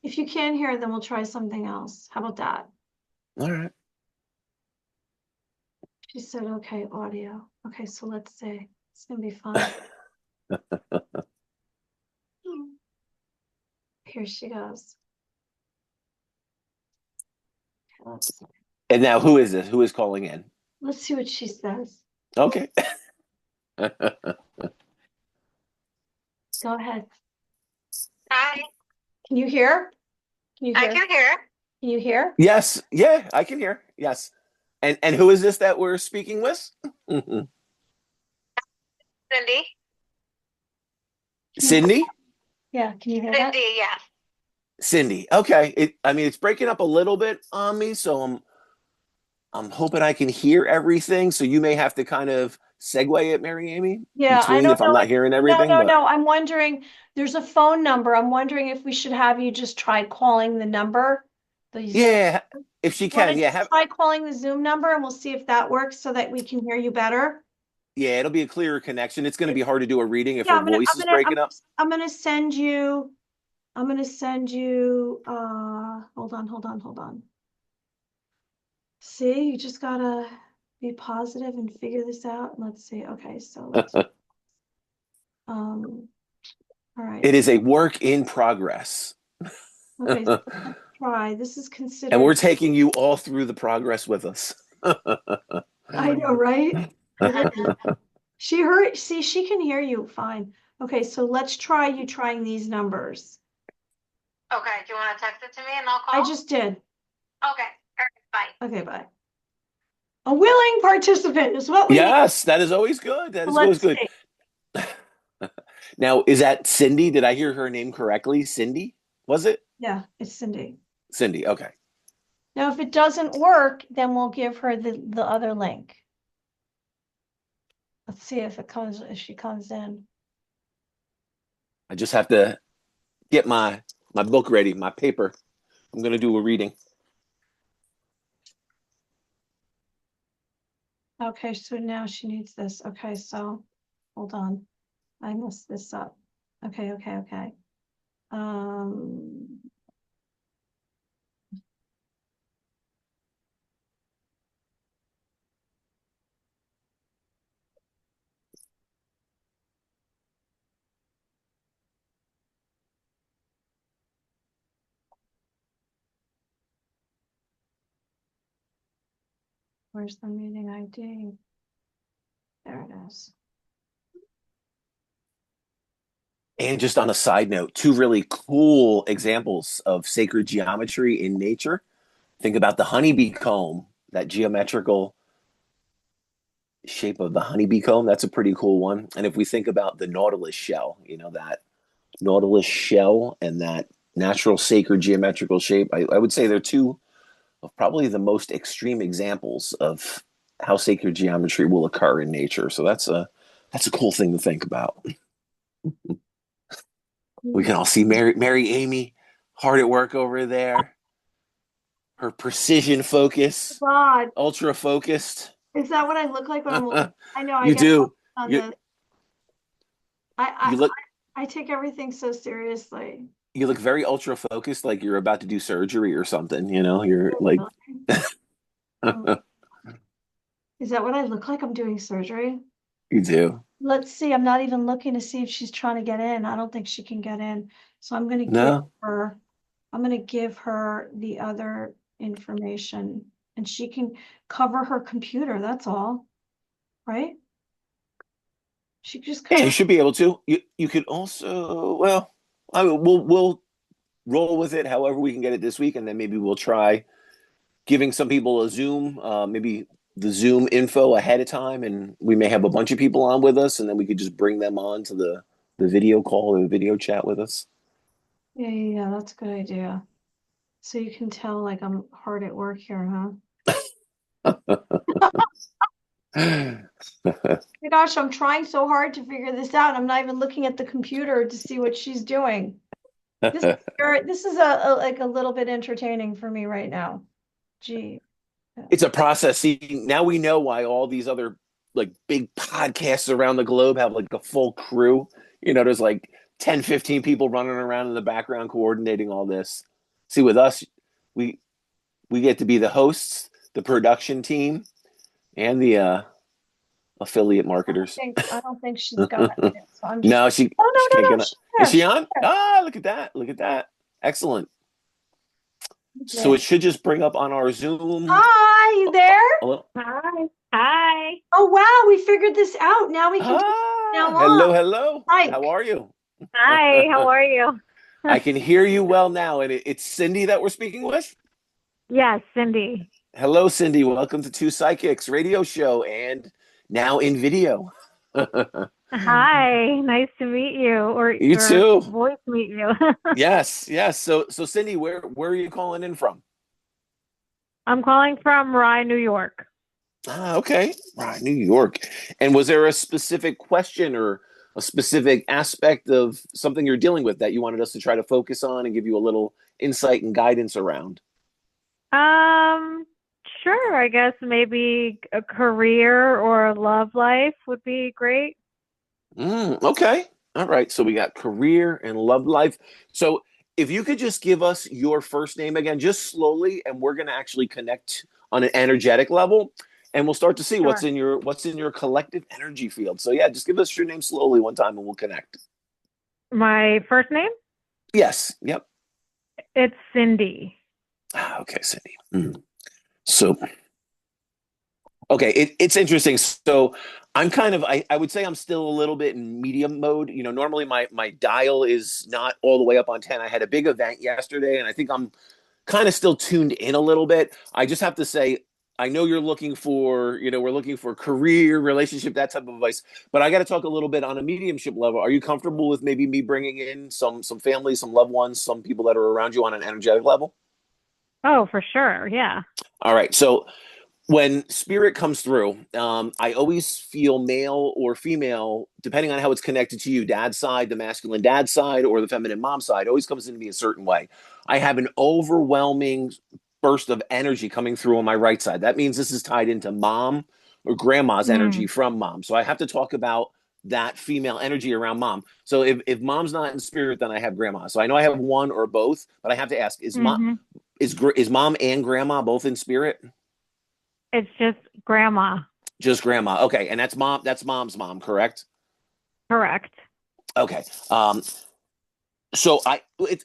If you can't hear her, then we'll try something else. How about that?
All right.
She said, okay, audio. Okay, so let's see. It's gonna be fun. Here she goes. Let's,
And now who is this? Who is calling in?
let's see what she says.
Okay.
Go ahead.
Hi,
Can you hear? Can you
I
hear?
can hear.
Can you hear?
Yes. Yeah, I can hear. Yes. And who is this that we're speaking with?
Cindy.
Can you,
Cindy?
yeah, can you hear that?
Cindy, yes.
Cindy. Okay. I mean, it's breaking up a little bit on me, so I'm hoping I can hear everything. So you may have to kind of segue it, Mary Amy,
Yeah, I
between
don't
if I'm
know.
not hearing
No,
everything.
no,
But
no. I'm wondering, there's a phone number. I'm wondering if we should have you just try calling the number, the Zoom.
yeah, if she
Want
can,
to
yeah,
just try calling the Zoom number and we'll see if that works so that we can hear you better?
yeah, it'll be a clearer connection. It's going to be hard to do a reading if
Yeah,
her voice is breaking up.
I'm gonna send you, hold on. See, you just gotta be positive and figure this out. Let's see. Okay, so let's, um, all right.
It is a work in progress,
Okay, so
and
let's try. This is considered,
we're taking you all through the progress with us.
I know, right? She heard, see, she can hear you fine. Okay, so let's try you trying these numbers.
Okay, do you want to text it to me and I'll
I
call?
just did.
Okay, bye.
Okay, bye. A willing participant is what we need.
Yes, that is always good. That
So
is always
let's
good.
see.
Now, is that Cindy? Did I hear her name correctly? Cindy? Was it?
Yeah, it's Cindy.
Cindy. Okay.
Now, if it doesn't work, then we'll give her the other link. Let's see if she comes in.
I just have to get my book ready, my paper. I'm going to do a reading.
Okay, so now she needs this. Okay, so hold on. I messed this up. Okay. Um, where's the meeting ID? There it is.
And just on a side note, two really cool examples of sacred geometry in nature. Think about the honeybee comb, that geometrical shape of the honeybee comb. That's a pretty cool one. And if we think about the nautilus shell, that nautilus shell and that natural sacred geometrical shape, I would say they're two of probably the most extreme examples of how sacred geometry will occur in nature. So that's a cool thing to think about. We can all see Mary Amy hard at work over there. Her precision focus,
God,
ultra focused.
is that what I look like when I'm? I know I
You
get
do.
on
You,
the.
you look
I take everything so seriously.
you look very ultra focused, like you're about to do surgery or something. You're like
Oh, is that what I look like? I'm doing surgery.
you do.
Let's see. I'm not even looking to see if she's trying to get in. I don't think she can get in. So I'm going to
No.
give her the other information and she can cover her computer. That's all. Right? She just
Yeah,
cover.
you should be able to. You could also, well, we'll roll with it however we can get it this week, and then maybe we'll try giving some people a Zoom, maybe the Zoom info ahead of time, and we may have a bunch of people on with us, and then we could just bring them on to the video call or the video chat with us.
Yeah. That's a good idea. So you can tell like I'm hard at work here, huh? My gosh, I'm trying so hard to figure this out. I'm not even looking at the computer to see what she's doing. This is like a little bit entertaining for me right now. Gee.
It's a process. See, now we know why all these other like big podcasts around the globe have like a full crew. There's like 10, 15 people running around in the background coordinating all this. See, with us, we get to be the hosts, the production team, and the affiliate marketers.
I don't think she's got it. So I'm just,
No, she can't get on. Is she on?
There.
Ah, look at that. Look at that. Excellent.
Yeah.
So it should just bring up on our Zoom.
Hi, you there?
Hi.
Oh wow, we figured this out. Now we can now on.
Hello.
Hi.
How are you?
Hi, how are you?
I can hear you well now, and it's Cindy that we're speaking with.
Yes, Cindy.
Hello, Cindy. Welcome to Two Psychics radio show, and now in video.
Hi, nice to meet you. Or
You too.
Voice meet you.
Yes. So Cindy, where are you calling in from?
I'm calling from Rye, New York.
Ah, okay. Right, New York. And was there a specific question or a specific aspect of something you're dealing with that you wanted us to try to focus on and give you a little insight and guidance around?
Sure. I guess maybe a career or a love life would be great.
Okay. All right. So we got career and love life. So if you could just give us your first name again, just slowly, and we're going to actually connect on an energetic level, and we'll start to see
Sure.
what's in your collective energy field. So yeah, just give us your name slowly one time, and we'll connect.
My first name?
Yes. Yep.
It's Cindy.
Okay, Cindy. So, okay, it's interesting. So I'm kind of, I would say I'm still a little bit in medium mode. Normally my dial is not all the way up on 10. I had a big event yesterday, and I think I'm kind of still tuned in a little bit. I just have to say, I know you're looking for, we're looking for career, relationship, that type of advice, but I got to talk a little bit on a mediumship level. Are you comfortable with maybe me bringing in some family, some loved ones, some people that are around you on an energetic level?
Oh, for sure. Yeah.
All right. So when spirit comes through, I always feel male or female, depending on how it's connected to you, dad's side, the masculine dad side, or the feminine mom side, always comes into me a certain way. I have an overwhelming burst of energy coming through on my right side. That means this is tied into mom or grandma's energy from mom. So I have to talk about that female energy around mom. So if mom's not in spirit, then I have grandma. So I know I have one or both, but I have to ask, is mom and grandma both in spirit?
It's just grandma.
Just grandma. Okay. And that's mom's mom, correct?
Correct.
Okay. So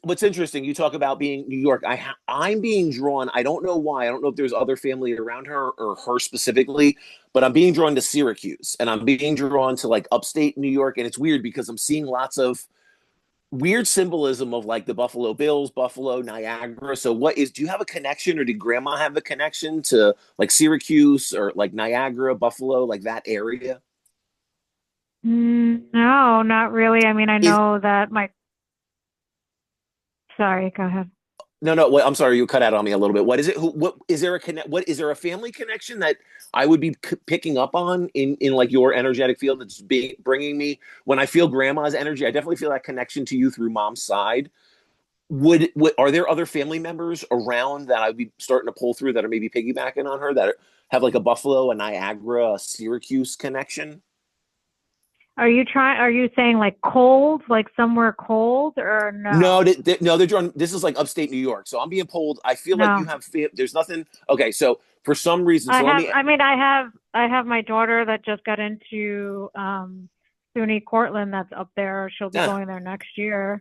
what's interesting, you talk about being New York. I'm being drawn. I don't know why. I don't know if there's other family around her or her specifically, but I'm being drawn to Syracuse, and I'm being drawn to like upstate New York. And it's weird because I'm seeing lots of weird symbolism of like the Buffalo Bills, Buffalo, Niagara. So do you have a connection, or did grandma have a connection to like Syracuse or like Niagara, Buffalo, like that area?
No, not really. I mean, I
Is
know that my, sorry, go ahead.
No, no. I'm sorry, you cut out on me a little bit. What is it? What is there a connect? What is there a family connection that I would be picking up on in like your energetic field that's bringing me when I feel grandma's energy? I definitely feel that connection to you through mom's side. Are there other family members around that I'd be starting to pull through that are maybe piggybacking on her that have like a Buffalo, a Niagara, a Syracuse connection?
Are you saying like cold, like somewhere cold or
No,
no?
no, they're drawing. This is like upstate New York, so I'm being pulled. I feel like you
No.
have. There's nothing. Okay, so for some reason,
I
so let
have,
me.
I mean, I have my daughter that just got into SUNY Cortland that's up there. She'll be
Uh,
going there next year.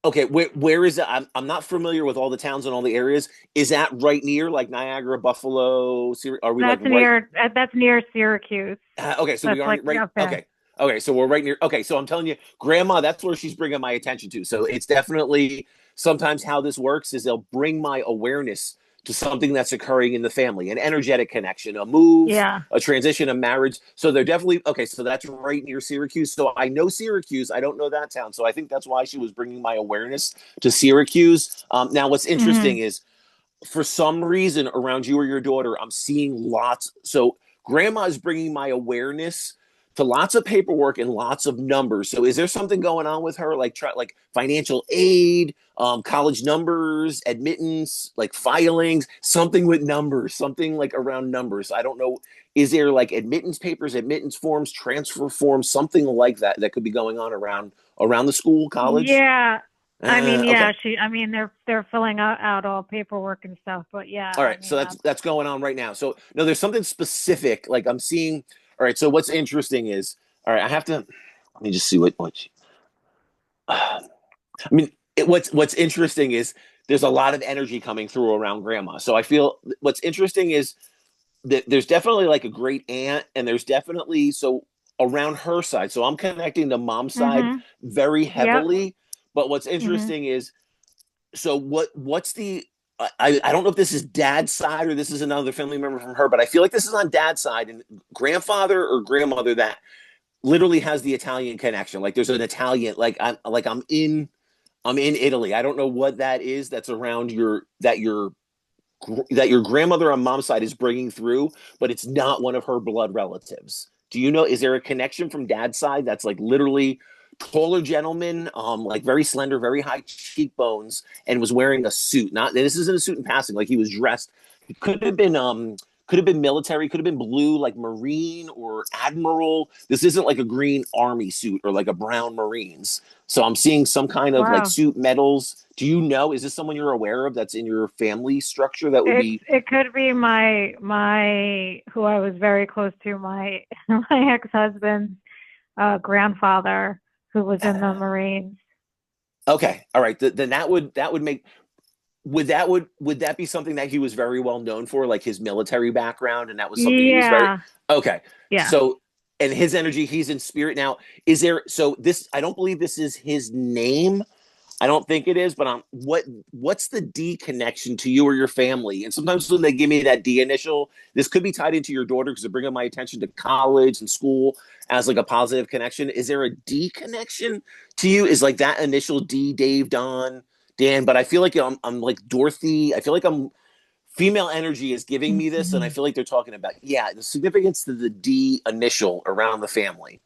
okay, where is it? I'm not familiar with all the towns and all the areas. Is that right near like Niagara, Buffalo? Are we like right?
That's near Syracuse.
Okay, so we
That's
are
like
right.
up there.
Okay, okay, so we're right near. Okay, so I'm telling you, Grandma, that's where she's bringing my attention to. So it's definitely sometimes how this works is they'll bring my awareness to something that's occurring in the family, an energetic connection, a move,
Yeah.
a transition, a marriage. So they're definitely okay. So that's right near Syracuse. So I know Syracuse. I don't know that town. So I think that's why she was bringing my awareness to Syracuse. Now, what's
Hmm.
interesting is for some reason around you or your daughter, I'm seeing lots. So grandma is bringing my awareness to lots of paperwork and lots of numbers. So is there something going on with her, like like financial aid, college numbers, admittance, like filings, something with numbers, something like around numbers? I don't know. Is there like admittance papers, admittance forms, transfer forms, something like that that could be going on around the school, college?
Yeah. I mean,
Okay.
yeah, I mean, they're filling out all paperwork and stuff, but yeah,
All
I
right, so
mean,
that's going on right now. So no, there's something specific. Like I'm seeing. All right, so what's interesting is, all right, I have to. Let me just see what. I mean, what's interesting is there's a lot of energy coming through around grandma. So I feel what's interesting is that there's definitely like a great aunt, and there's definitely so around her side. So I'm connecting the mom side
mhm.
very
Yep.
heavily. But what's
Mhm.
interesting is so what's the I don't know if this is dad's side or this is another family member from her, but I feel like this is on dad's side and grandfather or grandmother that literally has the Italian connection. Like there's an Italian, I'm in Italy. I don't know what that is that's around that your grandmother on mom's side is bringing through, but it's not one of her blood relatives. Do you know? Is there a connection from dad's side that's like literally taller gentleman, like very slender, very high cheekbones, and was wearing a suit? Not this isn't a suit in passing. Like he was dressed. It could have been military, could have been blue, like Marine or Admiral. This isn't like a green Army suit or like a brown Marines. So I'm seeing some kind of like
Wow.
suit medals. Do you know? Is this someone you're aware of that's in your family structure that would be?
It could be my who I was very close to, my my ex-husband's grandfather who was in the Marines.
Okay, all right. Then that would make would that be something that he was very well known for, like his military background, and that was something he was very
Yeah.
okay.
Yeah.
So and his energy, he's in spirit now. Is there so this? I don't believe this is his name. I don't think it is, but what's the D connection to you or your family? And sometimes when they give me that D initial, this could be tied into your daughter because they're bringing my attention to college and school as like a positive connection. Is there a D connection to you? Is like that initial D, Dave, Don, Dan? But I feel like I'm like Dorothy. I feel like I'm female energy is giving me this, and I
Mhm.
feel like they're talking about yeah the significance to the D initial around the family.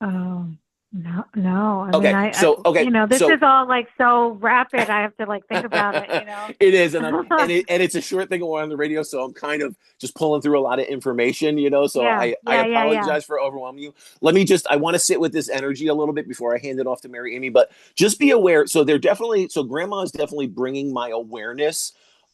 Oh, no, no. I mean,
Okay, so okay,
this is
so
all like so rapid. I have to like think about it,
it is, and it's a short thing on the radio, so I'm kind of just pulling through a lot of information, So
Yeah,
I
yeah, yeah, yeah.
apologize for overwhelming you. Let me just I want to sit with this energy a little bit before I hand it off to Mary Amy, but just be aware. So they're definitely so Grandma is definitely bringing my awareness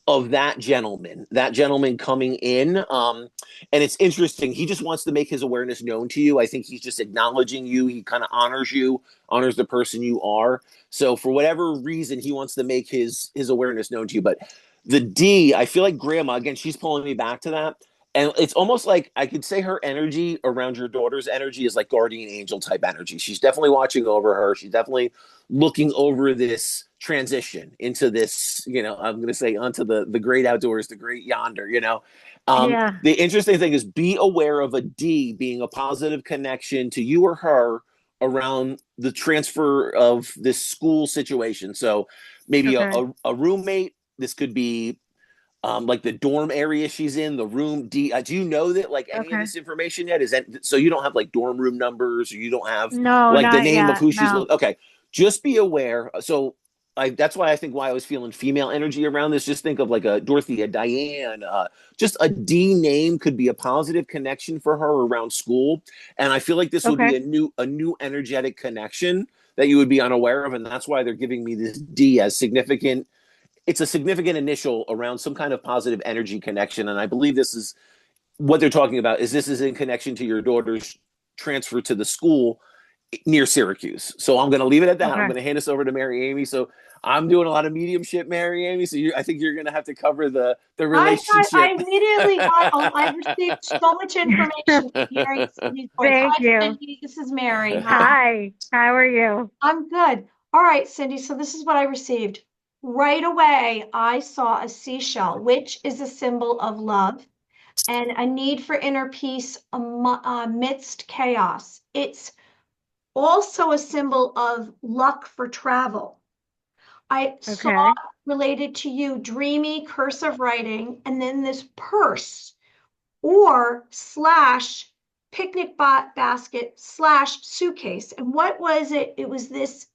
of that gentleman coming in. And it's interesting. He just wants to make his awareness known to you. I think he's just acknowledging you. He kind of honors you, honors the person you are. So for whatever reason, he wants to make his awareness known to you. But the D, I feel like grandma, again, she's pulling me back to that. And it's almost like I could say her energy around your daughter's energy is like guardian angel type energy. She's definitely watching over her. She's definitely looking over this transition into this, I'm going to say onto the great outdoors, the great yonder,
Yeah.
the interesting thing is be aware of a D being a positive connection to you or her around the transfer of this school situation. So maybe
Okay.
a roommate, this could be like the dorm area she's in, the room D. Do you know that like any of
Okay.
this information yet? Is that so you don't have like dorm room numbers or you don't have
No,
like the
not
name of
yet.
who she's
No.
okay. Just be aware. So that's why I think why I was feeling female energy around this. Just think of like a Dorothy, a Diane, just a D name could be a positive connection for her around school. And I feel like this would
Okay.
be a new energetic connection that you would be unaware of. And that's why they're giving me this D as significant. It's a significant initial around some kind of positive energy connection. And I believe this is what they're talking about is this is in connection to your daughter's transfer to the school near Syracuse. So I'm going to leave it at that. I'm
Okay.
going to hand this over to Mary Amy. So I'm doing a lot of mediumship, Mary Amy. So I think you're going to have to cover the
I
relationship.
immediately got, I received so much information from hearing Cindy's voice.
Thank
Hi,
you.
Cindy. This is Mary. Hi.
Hi. How are you?
I'm good. All right, Cindy. So this is what I received. Right away, I saw a seashell, which is a symbol of love and a need for inner peace amidst chaos. It's also a symbol of luck for travel. I saw
Okay.
related to you dreamy cursive writing and then this purse or slash picnic basket slash suitcase. And what was it? It was this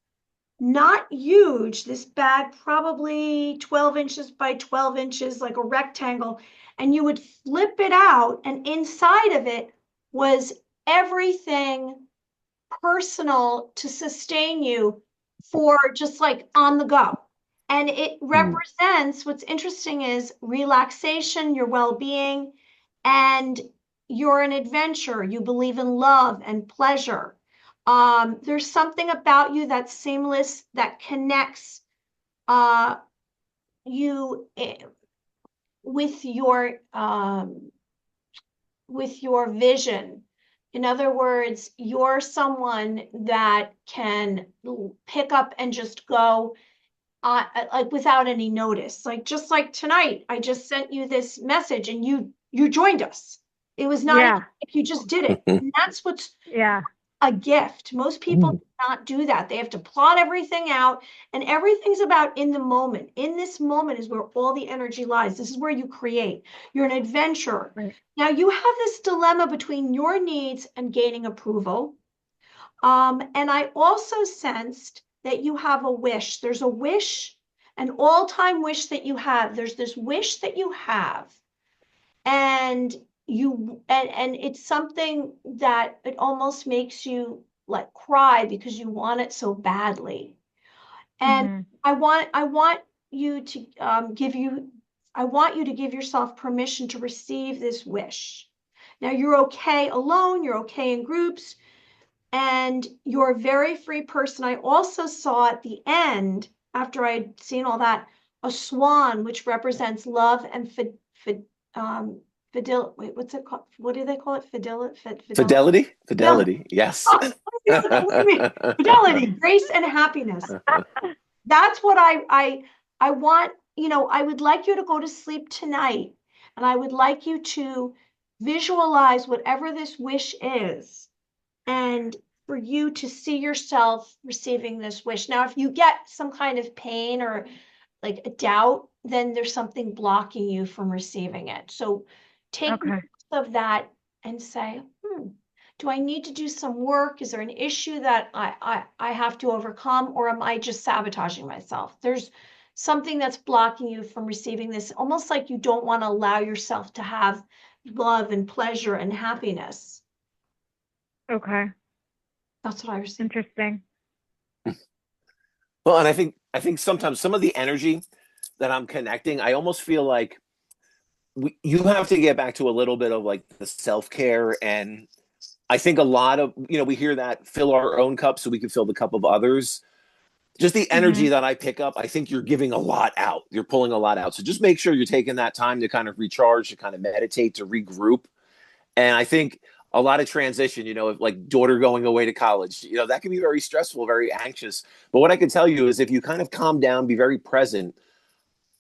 not huge, this bag, probably 12 inches by 12 inches, like a rectangle. And you would flip it out, and inside of it was everything personal to sustain you for just like on the go. And it represents what's interesting is relaxation, your well being, and you're an adventure. You believe in love and pleasure. There's something about you that's seamless that connects uh, you with your vision. In other words, you're someone that can pick up and just go like without any notice. Like just like tonight, I just sent you this message and you joined us. It was not even
Yeah.
like you just did it. And that's what's
Yeah.
a gift. Most people do not do that. They have to plot everything out, and everything's about in the moment. In this moment is where all the energy lies. This is where you create. You're an adventurer.
Right.
Now you have this dilemma between your needs and gaining approval. And I also sensed that you have a wish. There's a wish, an all-time wish that you have. There's this wish that you have, and it's something that it almost makes you like cry because you want it so badly. And
Hmm.
I want you to I want you to give yourself permission to receive this wish. Now you're okay alone, you're okay in groups, and you're a very free person. I also saw at the end, after I had seen all that, a swan, which represents love and wait, what's it called? What do they call it? Fidelity?
Fidelity. Yes.
Fidelity, grace and happiness. That's what I want. I would like you to go to sleep tonight, and I would like you to visualize whatever this wish is, and for you to see yourself receiving this wish. Now, if you get some kind of pain or like a doubt, then there's something blocking you from receiving it. So take
Okay.
note of that and say, do I need to do some work? Is there an issue that I have to overcome, or am I just sabotaging myself? There's something that's blocking you from receiving this, almost like you don't want to allow yourself to have love and pleasure and happiness.
Okay.
That's what I received.
Interesting.
Well, and I think sometimes some of the energy that I'm connecting, I almost feel like you have to get back to a little bit of like the self-care. And I think a lot of, we hear that fill our own cup so we can fill the cup of others. just the
Mm-hmm.
energy that I pick up, I think you're giving a lot out. You're pulling a lot out. So just make sure you're taking that time to kind of recharge, to kind of meditate, to regroup. And I think a lot of transition, like daughter going away to college, that can be very stressful, very anxious. But what I can tell you is if you kind of calm down, be very present,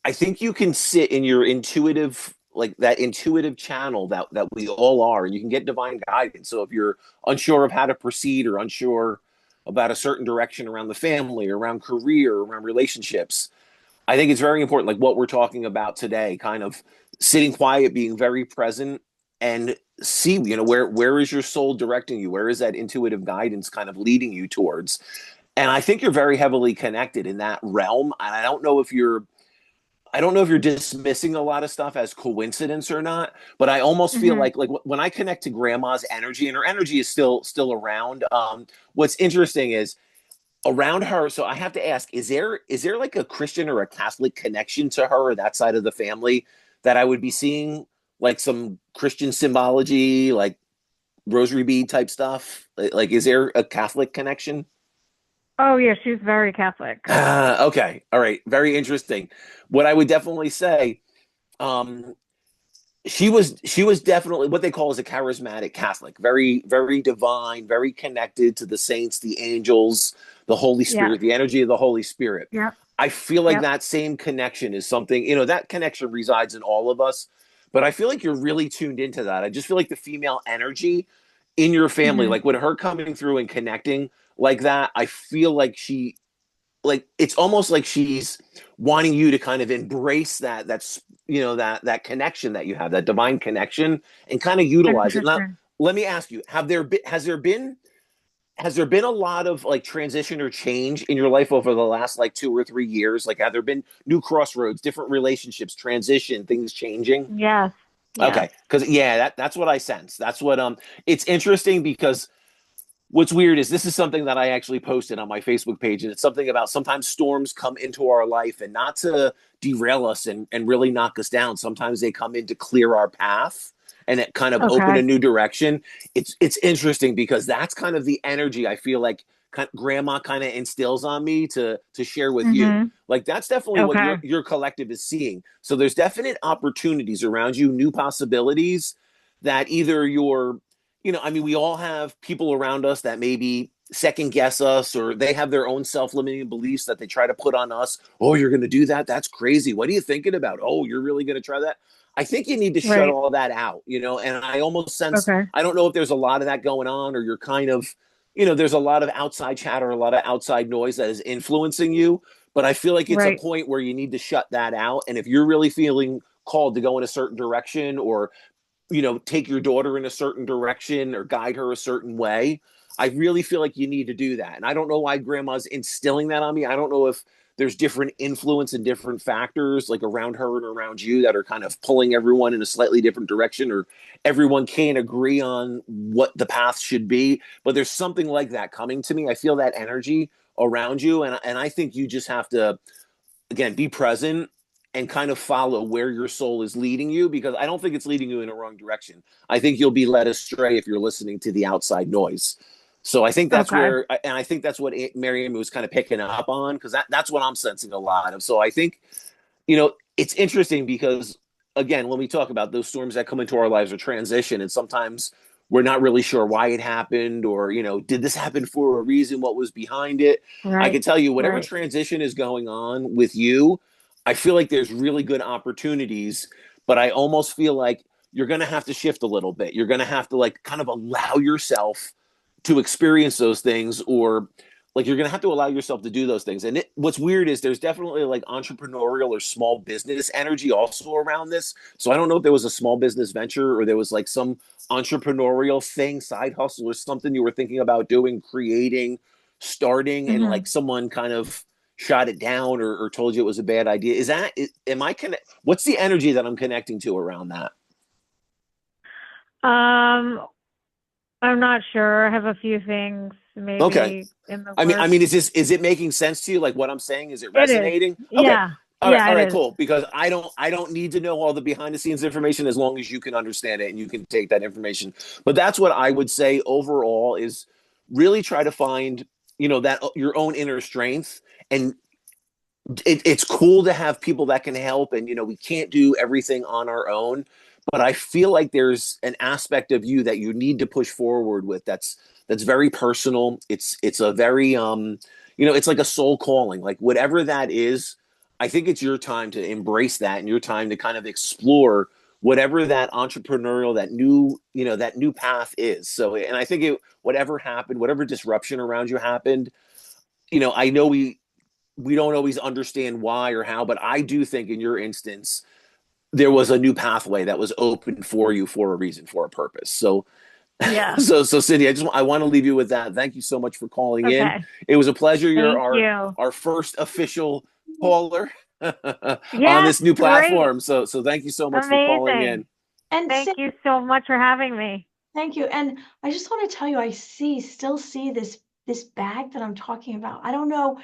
I think you can sit in your intuitive, like that intuitive channel that we all are, and you can get divine guidance. So if you're unsure of how to proceed or unsure about a certain direction around the family, or around career, or around relationships, I think it's very important, like what we're talking about today, kind of sitting quiet, being very present, and see, where is your soul directing you? Where is that intuitive guidance kind of leading you towards? And I think you're very heavily connected in that realm. And I don't know if you're dismissing a lot of stuff as coincidence or not, but I almost feel
Mm-hmm.
like when I connect to grandma's energy, and her energy is still around. What's interesting is around her. So I have to ask: is there like a Christian or a Catholic connection to her or that side of the family that I would be seeing, like some Christian symbology, like rosary bead type stuff? Like, is there a Catholic connection?
Oh yeah, she's very Catholic.
Okay, all right, very interesting. What I would definitely say, um, she was definitely what they call as a charismatic Catholic, very very divine, very connected to the saints, the angels, the Holy
Yes.
Spirit, the energy of the Holy Spirit.
Yep.
I feel like
Yep.
that same connection is something, that connection resides in all of us, but I feel like you're really tuned into that. I just feel like the female energy in your family,
Mm-hmm.
like with her coming through and connecting like that, I feel like it's almost like she's wanting you to kind of embrace that connection that you have, that divine connection, and kind of utilize it. Now
Interesting.
let me ask you, has there been a lot of like transition or change in your life over the last like 2 or 3 years? Like, have there been new crossroads, different relationships, transition, things changing?
Yes. Yes.
Okay, because yeah, that's what I sense. That's what it's interesting because what's weird is this is something that I actually posted on my Facebook page, and it's something about sometimes storms come into our life, and not to derail us and really knock us down. Sometimes they come in to clear our path and it kind of open a
Okay.
new direction. It's interesting because that's kind of the energy I feel like grandma kind of instills on me to share with you.
Mm-hmm.
Like that's definitely what
Okay.
your collective is seeing. So there's definite opportunities around you, new possibilities that either I mean, we all have people around us that maybe second guess us, or they have their own self-limiting beliefs that they try to put on us. Oh, you're going to do that? That's crazy. What are you thinking about? Oh, you're really going to try that? I think you need to shut
Right.
all that out, and I almost sense,
Okay.
I don't know if there's a lot of that going on, or you're kind of, there's a lot of outside chatter, a lot of outside noise that is influencing you. But I feel like it's a
Right.
point where you need to shut that out. And if you're really feeling called to go in a certain direction, or take your daughter in a certain direction or guide her a certain way, I really feel like you need to do that. And I don't know why grandma's instilling that on me. I don't know if there's different influence and different factors like around her and around you that are kind of pulling everyone in a slightly different direction, or everyone can't agree on what the path should be. But there's something like that coming to me. I feel that energy around you. And I think you just have to, again, be present and kind of follow where your soul is leading you, because I don't think it's leading you in a wrong direction. I think you'll be led astray if you're listening to the outside noise. So I think that's
Okay.
where, and I think that's what Miriam was kind of picking up on, because that's what I'm sensing a lot of. So I think, it's interesting because, again, when we talk about those storms that come into our lives or transition, and sometimes we're not really sure why it happened, or, did this happen for a reason? What was behind it? I
Right.
can tell you, whatever
Right.
transition is going on with you, I feel like there's really good opportunities, but I almost feel like you're going to have to shift a little bit. You're going to have to like kind of allow yourself to experience those things, or like you're going to have to allow yourself to do those things. And what's weird is there's definitely like entrepreneurial or small business energy also around this. So I don't know if there was a small business venture, or there was like some entrepreneurial thing, side hustle, or something you were thinking about doing, creating, starting, and
Mm-hmm.
like someone kind of shot it down, or told you it was a bad idea. Am I connect? What's the energy that I'm connecting to around that?
Um, I'm not sure. I have a few things
Okay.
maybe in the
I
works.
mean, is it making sense to you? Like what I'm saying, is it
It is.
resonating? Okay.
Yeah.
All right.
Yeah,
All
it
right.
is.
Cool. Because I don't need to know all the behind the scenes information, as long as you can understand it and you can take that information. But that's what I would say overall is really try to find, that your own inner strength, and it's cool to have people that can help, and we can't do everything on our own, but I feel like there's an aspect of you that you need to push forward with that's very personal. It's a very it's like a soul calling, like whatever that is. I think it's your time to embrace that, and your time to kind of explore whatever that entrepreneurial, that new path is. So, and I think whatever happened, whatever disruption around you happened, I know we don't always understand why or how, but I do think in your instance, there was a new pathway that was open for you for a reason, for a purpose. So,
Yeah.
so Cindy, I want to leave you with that. Thank you so much for calling in.
Okay.
It was a pleasure. You're
Thank you.
our first official caller on
Yes,
this new
great.
platform. So thank you so much for calling
Amazing.
in.
And
Thank you so much for having me.
thank you. And I just want to tell you, still see this bag that I'm talking about. I don't know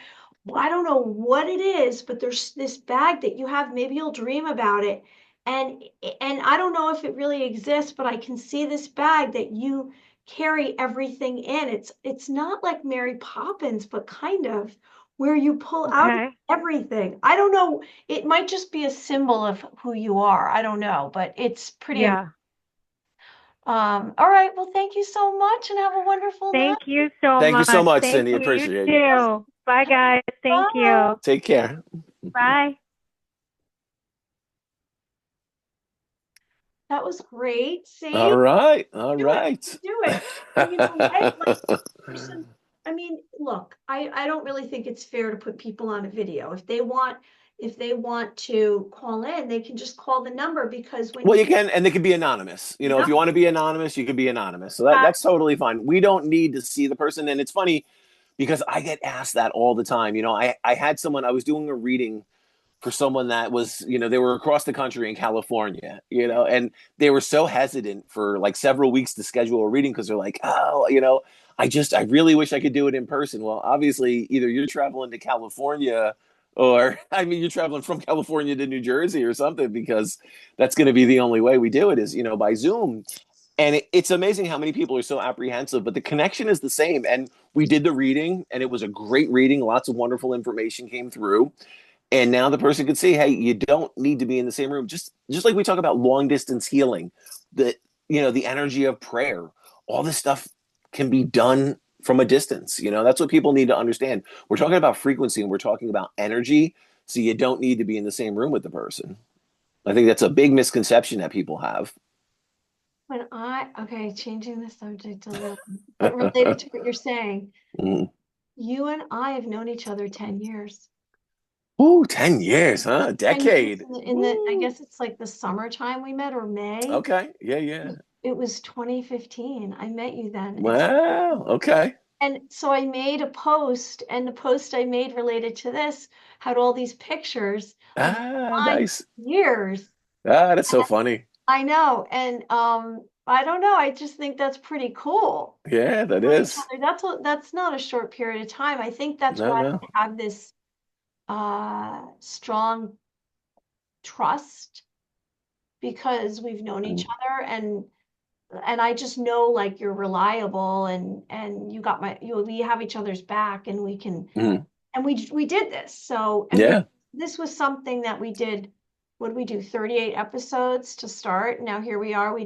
what it is, but there's this bag that you have. Maybe you'll dream about it. And I don't know if it really exists, but I can see this bag that you carry everything in. It's not like Mary Poppins, but kind of where you pull out
Okay.
everything. I don't know. It might just be a symbol of who you are. I don't know, but it's pretty amazing.
Yeah.
All right. Well, thank you so much and have a wonderful night.
Thank you so
Thank you so
much.
much,
Thank
Cindy.
you.
Appreciate
You
it.
too. Bye, guys. Thank
Bye.
you.
Take care.
Bye.
That was great. See?
All right.
Do it. Do it. And you know what? Like, person, I mean, look, I don't really think it's fair to put people on a video. If they want to call in, they can just call the number, because when
Well, you can, and they can be anonymous. If
Yep.
you want to be anonymous, you can be anonymous. So that's totally fine. We don't need to see the person. And it's funny because I get asked that all the time. I had someone, I was doing a reading for someone that was, they were across the country in California, and they were so hesitant for like several weeks to schedule a reading because they're like, oh, I really wish I could do it in person. Well, obviously, either you're traveling to California, or I mean, you're traveling from California to New Jersey or something, because that's going to be the only way we do it is, by Zoom. And it's amazing how many people are so apprehensive, but the connection is the same. And we did the reading, and it was a great reading. Lots of wonderful information came through. And now the person could see, hey, you don't need to be in the same room. Just like we talk about long distance healing, the energy of prayer, all this stuff can be done from a distance. That's what people need to understand. We're talking about frequency, and we're talking about energy. So you don't need to be in the same room with the person. I think that's a big misconception that people have.
Changing the subject a little, but related to what you're saying, you and I have known each other 10 years.
Ooh, 10 years, huh? A decade.
I guess it's like the summertime we met, or May.
Okay. Yeah.
It was 2015. I met you then.
Wow. Okay.
And so I made a post, and the post I made related to this had all these pictures of
Nice.
years.
That's so funny.
I know. And I don't know. I just think that's pretty cool.
Yeah, that is.
That's not a short period of time. I think that's why I have this strong trust, because we've known each other, and I just know, like, you're reliable, and we have each other's back, and we can and we did this. So this was something that we did. What did we do? 38 episodes to start. Now here we are.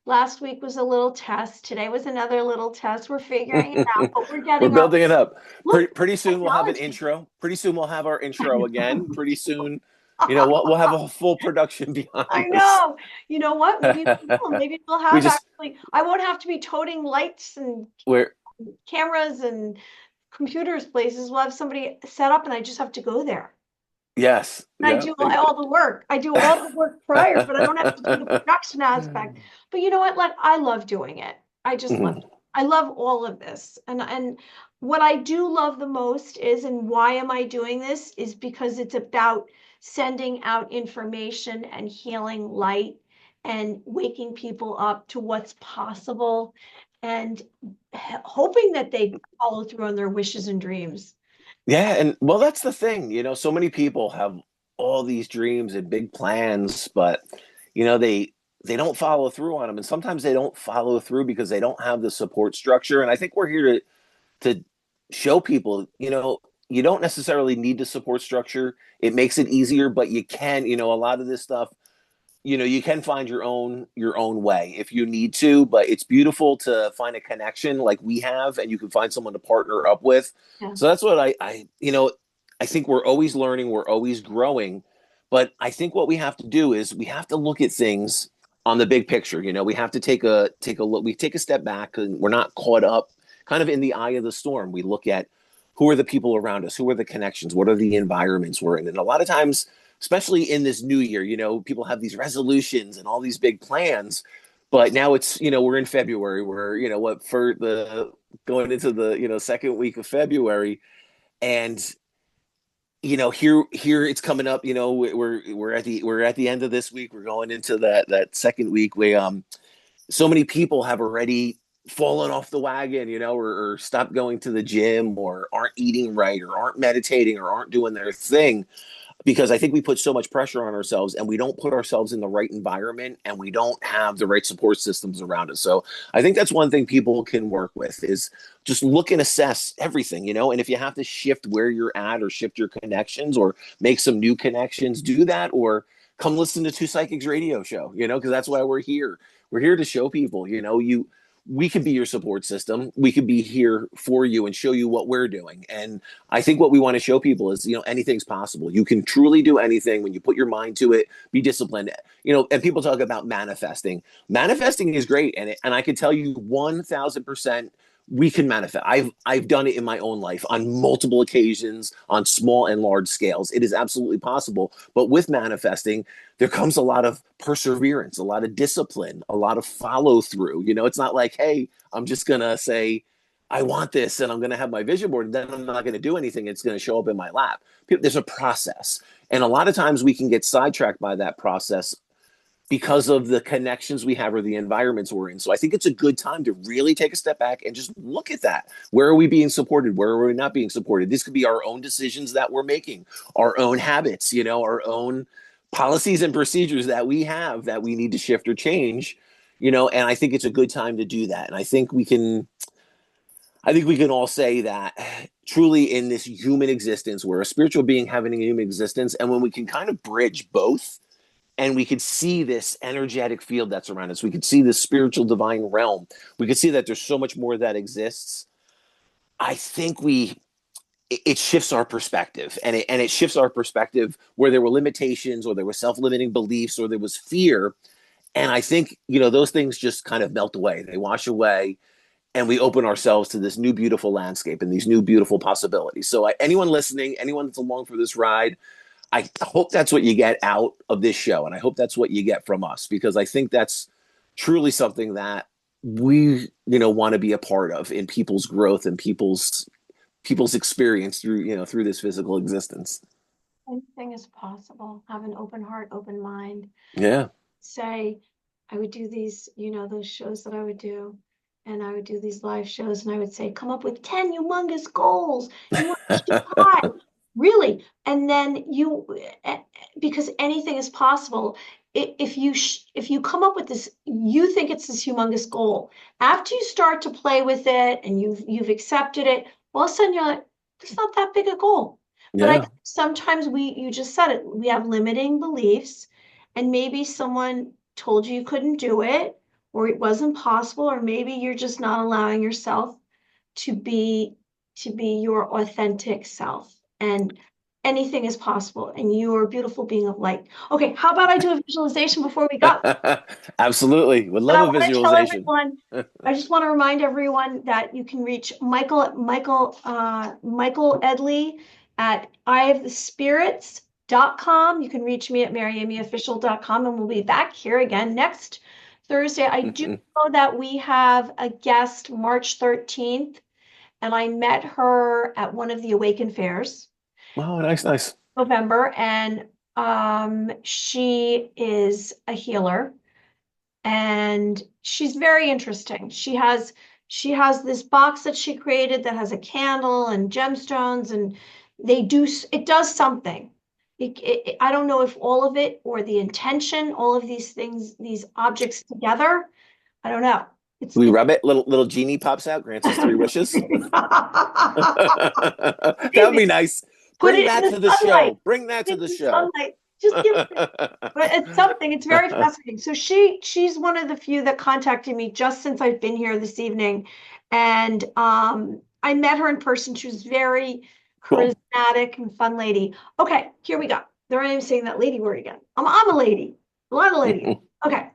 Last week was a little test. Today was another little test. We're figuring it out, but we're
building it up. Pretty soon we'll have an intro. Pretty soon we'll have our intro again. Pretty soon, we'll have a full production behind
I know. You know what? Maybe we'll have I won't have to be toting lights and cameras and computers places. We'll have somebody set up, and I just have to go there.
Yes.
I do all the work. I do all the work prior, but I don't have to do the production aspect. But you know what? Like, I love doing it. I just love it. I love all of this. And what I do love the most is, and why am I doing this, is because it's about sending out information and healing light and waking people up to what's possible, and hoping that they follow through on their wishes and dreams.
Yeah. And well, that's the thing, so many people have all these dreams and big plans, but they don't follow through on them. And sometimes they don't follow through because they don't have the support structure. And I think we're here to show people, you don't necessarily need the support structure. It makes it easier, but you can, a lot of this stuff, you can find your own way if you need to, but it's beautiful to find a connection like we have, and you can find someone to partner up with.
Yeah.
So that's what I think we're always learning, we're always growing, but I think what we have to do is we have to look at things on the big picture. We have to take a look, we take a step back, and we're not caught up kind of in the eye of the storm. We look at who are the people around us, who are the connections, what are the environments we're in, and a lot of times, especially in this new year, people have these resolutions and all these big plans, but now it's, we're in February, we're, what for the going into the, second week of February. And, here it's coming up, we're at the end of this week. We're going into that second week where, so many people have already fallen off the wagon, or stopped going to the gym, or aren't eating right, or aren't meditating, or aren't doing their thing, because I think we put so much pressure on ourselves, and we don't put ourselves in the right environment, and we don't have the right support systems around us. So I think that's one thing people can work with, is just look and assess everything, and if you have to shift where you're at, or shift your connections, or make some new connections, do that, or come listen to Two Psychics radio show, because that's why we're here. We're here to show people, we could be your support system. We could be here for you and show you what we're doing. And I think what we want to show people is, anything's possible. You can truly do anything when you put your mind to it, be disciplined, and people talk about manifesting. Manifesting is great. And I can tell you 1000%, we can manifest. I've done it in my own life on multiple occasions, on small and large scales. It is absolutely possible. But with manifesting, there comes a lot of perseverance, a lot of discipline, a lot of follow through. It's not like, hey, I'm just going to say, I want this, and I'm going to have my vision board, and then I'm not going to do anything. It's going to show up in my lap. There's a process. And a lot of times we can get sidetracked by that process because of the connections we have or the environments we're in. So I think it's a good time to really take a step back and just look at that. Where are we being supported? Where are we not being supported? This could be our own decisions that we're making, our own habits, our own policies and procedures that we have that we need to shift or change, and I think it's a good time to do that. And I think we can all say that truly in this human existence, we're a spiritual being having a human existence. And when we can kind of bridge both, and we could see this energetic field that's around us, we could see this spiritual divine realm, we could see that there's so much more that exists. I think it shifts our perspective, and it shifts our perspective where there were limitations, or there were self-limiting beliefs, or there was fear. And I think, those things just kind of melt away. They wash away, and we open ourselves to this new beautiful landscape and these new beautiful possibilities. So anyone listening, anyone that's along for this ride, I hope that's what you get out of this show. And I hope that's what you get from us, because I think that's truly something that we, want to be a part of in people's growth and people's experience through this physical existence.
Anything is possible. Have an open heart, open mind.
Yeah.
Say, I would do these, those shows that I would do, and I would do these live shows, and I would say, come up with 10 humongous goals you want to achieve high. Really. And then because anything is possible. If you come up with this, you think it's this humongous goal. After you start to play with it and you've accepted it, all of a sudden you're like, it's not that big a goal. But
Yeah.
I think sometimes you just said it, we have limiting beliefs, and maybe someone told you couldn't do it, or it wasn't possible, or maybe you're just not allowing yourself to be your authentic self. And anything is possible, and you're a beautiful being of light. Okay, how about I do a visualization before we go?
Absolutely. Would
And I
love a
want to tell
visualization.
everyone, I just want to remind everyone that you can reach Michael Edley at eyeofthespirits.com. You can reach me at maryamyofficial.com, and we'll be back here again next Thursday. I do know that we have a guest March 13th, and I met her at one of the Awaken fairs.
Oh, nice.
November, and she is a healer, and she's very interesting. She has this box that she created that has a candle and gemstones, and it does something. I don't know if all of it or the intention, all of these things, these objects together, I don't know. It's,
We rub it, little genie pops out, grants us 3 wishes. That would be nice.
put
Bring
it in
that
the
to the
sunlight.
show. Bring that to
In
the
the
show.
sunlight. Just give it, but it's something, it's very fascinating. So she's one of the few that contacted me just since I've been here this evening. And I met her in person. She was very
Cool.
charismatic and fun lady. Okay, here we go. There I am saying that lady word again. I'm a lady. A lot of ladies. Okay.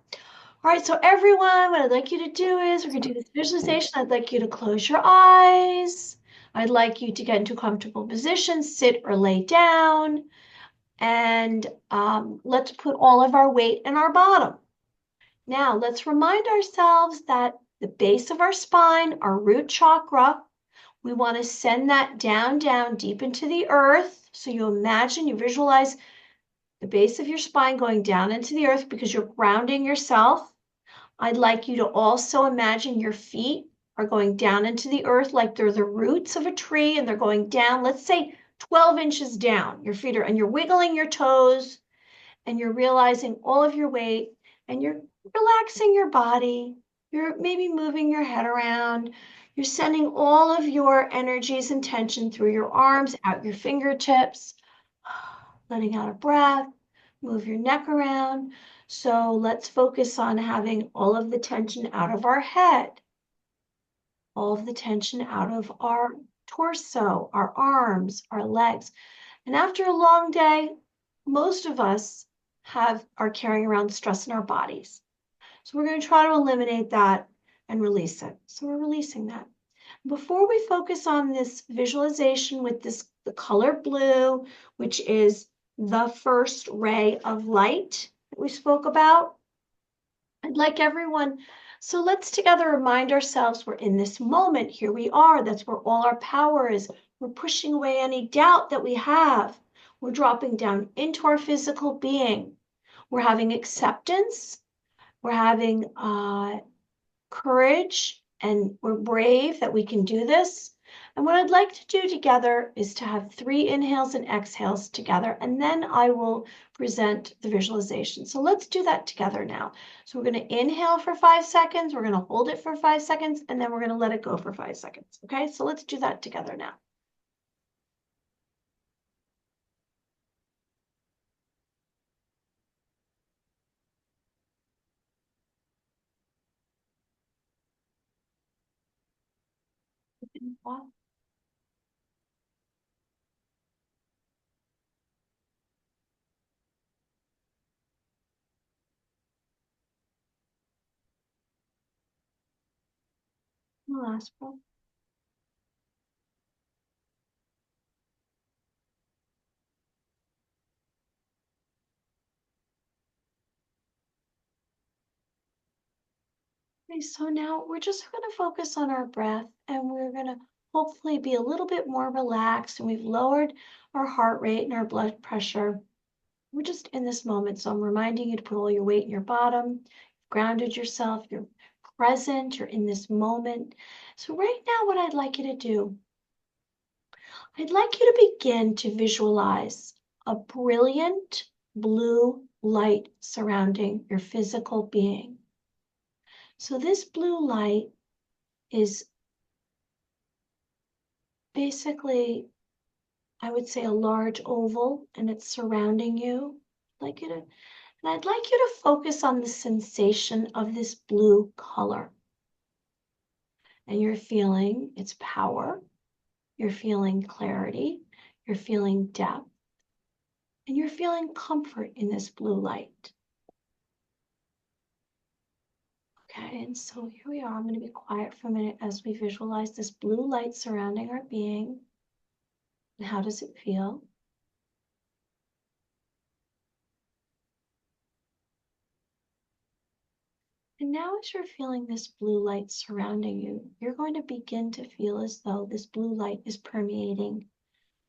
All right, so everyone, what I'd like you to do is we're going to do this visualization. I'd like you to close your eyes. I'd like you to get into a comfortable position, sit or lay down. And let's put all of our weight in our bottom. Now, let's remind ourselves that the base of our spine, our root chakra, we want to send that down deep into the earth. So you imagine, you visualize the base of your spine going down into the earth because you're grounding yourself. I'd like you to also imagine your feet are going down into the earth like they're the roots of a tree and they're going down, let's say 12 inches down. Your feet are, and you're wiggling your toes and you're realizing all of your weight and you're relaxing your body. You're maybe moving your head around. You're sending all of your energies and tension through your arms, out your fingertips, letting out a breath, move your neck around. So let's focus on having all of the tension out of our head, all of the tension out of our torso, our arms, our legs. And after a long day, most of us are carrying around stress in our bodies. So we're going to try to eliminate that and release it. So we're releasing that. Before we focus on this visualization with the color blue, which is the first ray of light that we spoke about, I'd like everyone, so let's together remind ourselves we're in this moment. Here we are. That's where all our power is. We're pushing away any doubt that we have. We're dropping down into our physical being. We're having acceptance. We're having courage, and we're brave that we can do this. And what I'd like to do together is to have 3 inhales and exhales together, and then I will present the visualization. So let's do that together now. So we're going to inhale for 5 seconds, we're going to hold it for 5 seconds, and then we're going to let it go for 5 seconds. Okay, so let's do that together now. Wow. Last breath. Okay, so now we're just going to focus on our breath, and we're going to hopefully be a little bit more relaxed, and we've lowered our heart rate and our blood pressure. We're just in this moment. So I'm reminding you to put all your weight in your bottom. You've grounded yourself. You're present. You're in this moment. So right now, what I'd like you to do, I'd like you to begin to visualize a brilliant blue light surrounding your physical being. So this blue light is basically, I would say, a large oval, and it's surrounding you. I'd like you to, and I'd like you to focus on the sensation of this blue color. And you're feeling its power, you're feeling clarity, you're feeling depth, and you're feeling comfort in this blue light. Okay, and so here we are. I'm going to be quiet for a minute as we visualize this blue light surrounding our being. And how does it feel? And now as you're feeling this blue light surrounding you, you're going to begin to feel as though this blue light is permeating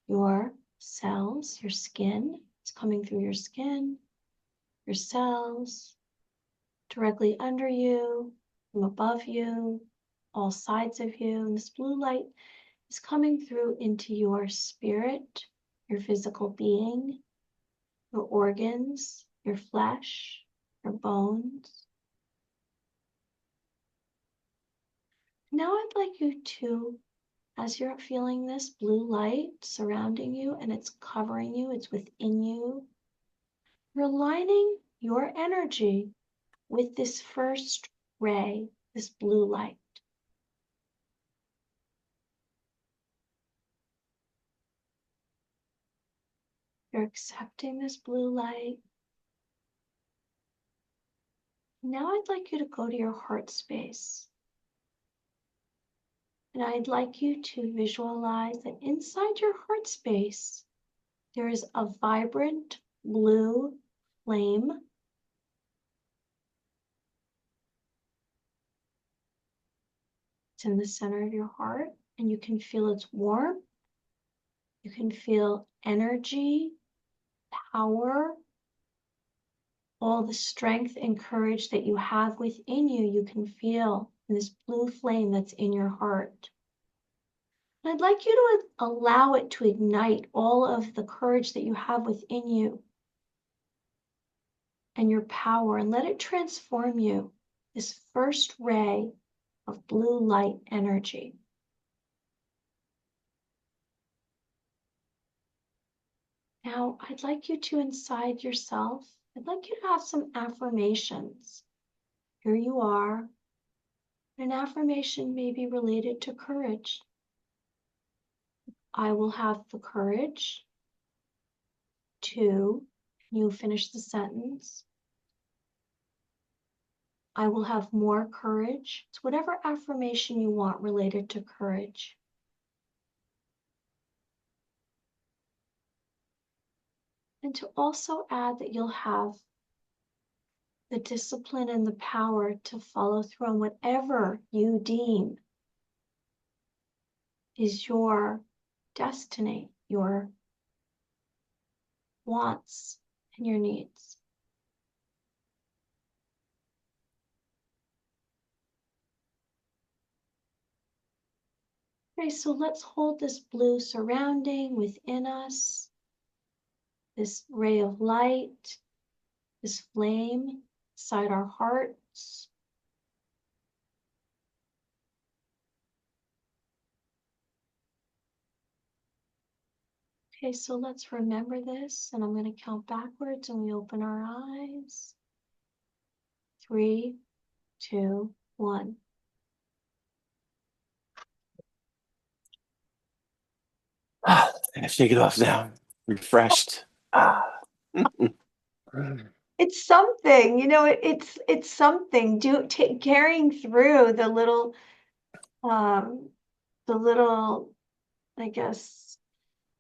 your cells, your skin. It's coming through your skin, your cells, directly under you, from above you, all sides of you. And this blue light is coming through into your spirit, your physical being, your organs, your flesh, your bones. Now I'd like you to, as you're feeling this blue light surrounding you and it's covering you, it's within you, you're aligning your energy with this first ray, this blue light. You're accepting this blue light. Now I'd like you to go to your heart space. And I'd like you to visualize that inside your heart space, there is a vibrant blue flame. It's in the center of your heart, and you can feel its warmth. You can feel energy, power, all the strength and courage that you have within you, you can feel in this blue flame that's in your heart. And I'd like you to allow it to ignite all of the courage that you have within you and your power, and let it transform you, this first ray of blue light energy. Now, I'd like you to, inside yourself, I'd like you to have some affirmations. Here you are. An affirmation may be related to courage. I will have the courage to, you finish the sentence. I will have more courage. It's whatever affirmation you want related to courage. And to also add that you'll have the discipline and the power to follow through on whatever you deem is your destiny, your wants and your needs. Okay, so let's hold this blue surrounding within us, this ray of light, this flame inside our hearts. Okay, so let's remember this, and I'm going to count backwards and we open our eyes. 3, 2, 1.
Ah, I shake it off now. Refreshed. Ah.
It's something, it's something. Carrying through um, the little, I guess,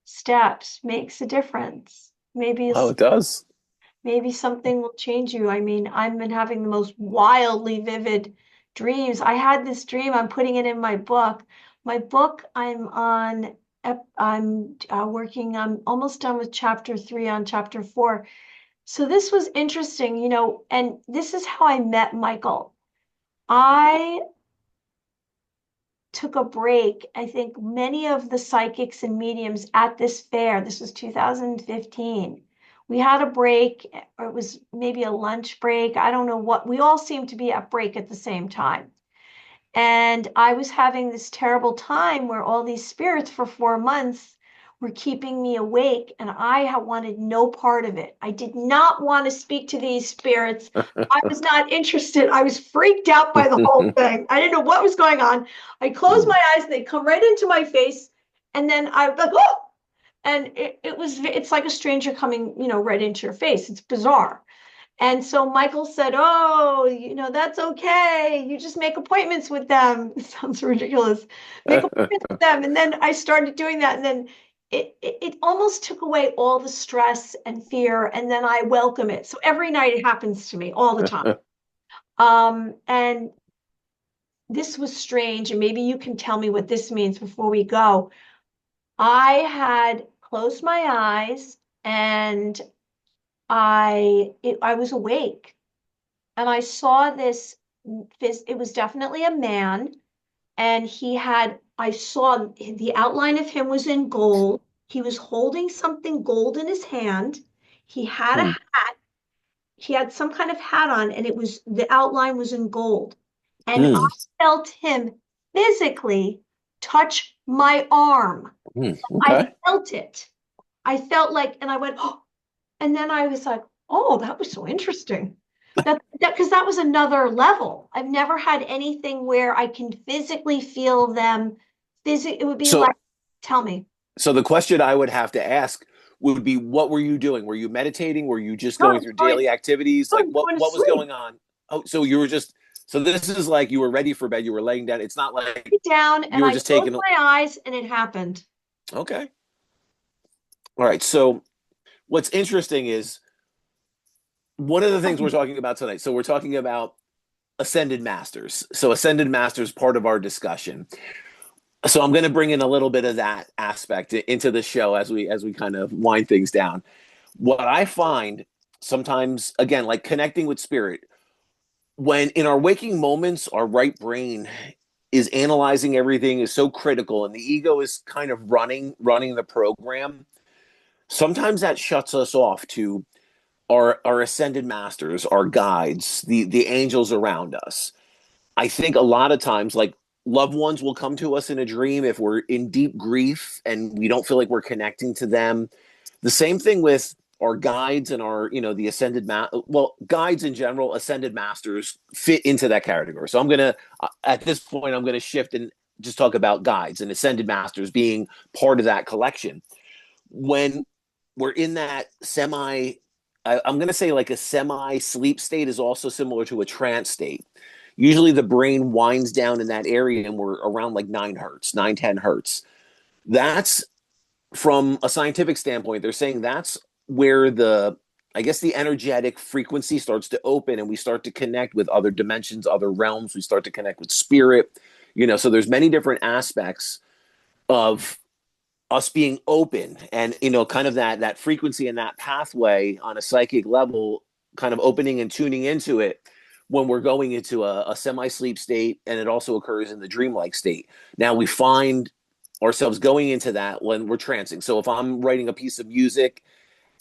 steps makes a difference.
Oh, it does.
Maybe something will change you. I mean, I've been having the most wildly vivid dreams. I had this dream, I'm putting it in my book. My book, I'm working, I'm almost done with chapter 3 on chapter 4. So this was interesting, and this is how I met Michael. I took a break. I think many of the psychics and mediums at this fair, this was 2015, we had a break, or it was maybe a lunch break. I don't know what, we all seemed to be at break at the same time. And I was having this terrible time where all these spirits for 4 months were keeping me awake, and I wanted no part of it. I did not want to speak to these spirits. I was not interested. I was freaked out by the whole thing. I didn't know what was going on. I closed my eyes and they come right into my face. And then I was like, oh, and it's like a stranger coming, right into your face. It's bizarre. And so Michael said, oh, that's okay. You just make appointments with them. It sounds ridiculous. Make appointments with them. And then I started doing that. And then it almost took away all the stress and fear. And then I welcome it. So every night it happens to me all the time. And this was strange. And maybe you can tell me what this means before we go. I had closed my eyes and I was awake, and I saw this. It was definitely a man, and I saw the outline of him was in gold. He was holding something gold in his hand. He had a hat. He had some kind of hat on, and the outline was in gold. And I felt him physically touch my arm. I
Okay.
felt it. I felt like, and I went, oh, and then I was like, oh, that was so interesting. Because that was another level. I've never had anything where I can physically feel them. It would be
So
like, tell me.
so the question I would have to ask would be, what were you doing? Were you meditating? Were you just
No,
going through daily activities?
I
Like
was going to
what was
sleep.
going on? Oh, so you were just, so this is like you were ready for bed, you were laying down. It's not like
Down
you
and
were
I
just
closed
taking,
my eyes and it happened.
okay. All right. So what's interesting is one of the things we're talking about tonight. So we're talking about ascended masters. So ascended masters part of our discussion. So I'm going to bring in a little bit of that aspect into the show as we kind of wind things down. What I find sometimes, again, like connecting with spirit, when in our waking moments, our right brain is analyzing everything, is so critical, and the ego is kind of running the program. Sometimes that shuts us off to our ascended masters, our guides, the angels around us. I think a lot of times, like loved ones will come to us in a dream if we're in deep grief and we don't feel like we're connecting to them. The same thing with our guides and our, the guides in general, ascended masters fit into that category. So at this point, I'm going to shift and just talk about guides and ascended masters being part of that collection. When we're in that I'm going to say like a semi sleep state is also similar to a trance state. Usually the brain winds down in that area and we're around like 9 hertz, 9-10 hertz. That's from a scientific standpoint, they're saying that's where I guess the energetic frequency starts to open and we start to connect with other dimensions, other realms. We start to connect with spirit, so there's many different aspects of us being open and, kind of that frequency and that pathway on a psychic level, kind of opening and tuning into it when we're going into a semi-sleep state. And it also occurs in the dreamlike state. Now we find ourselves going into that when we're trancing. So if I'm writing a piece of music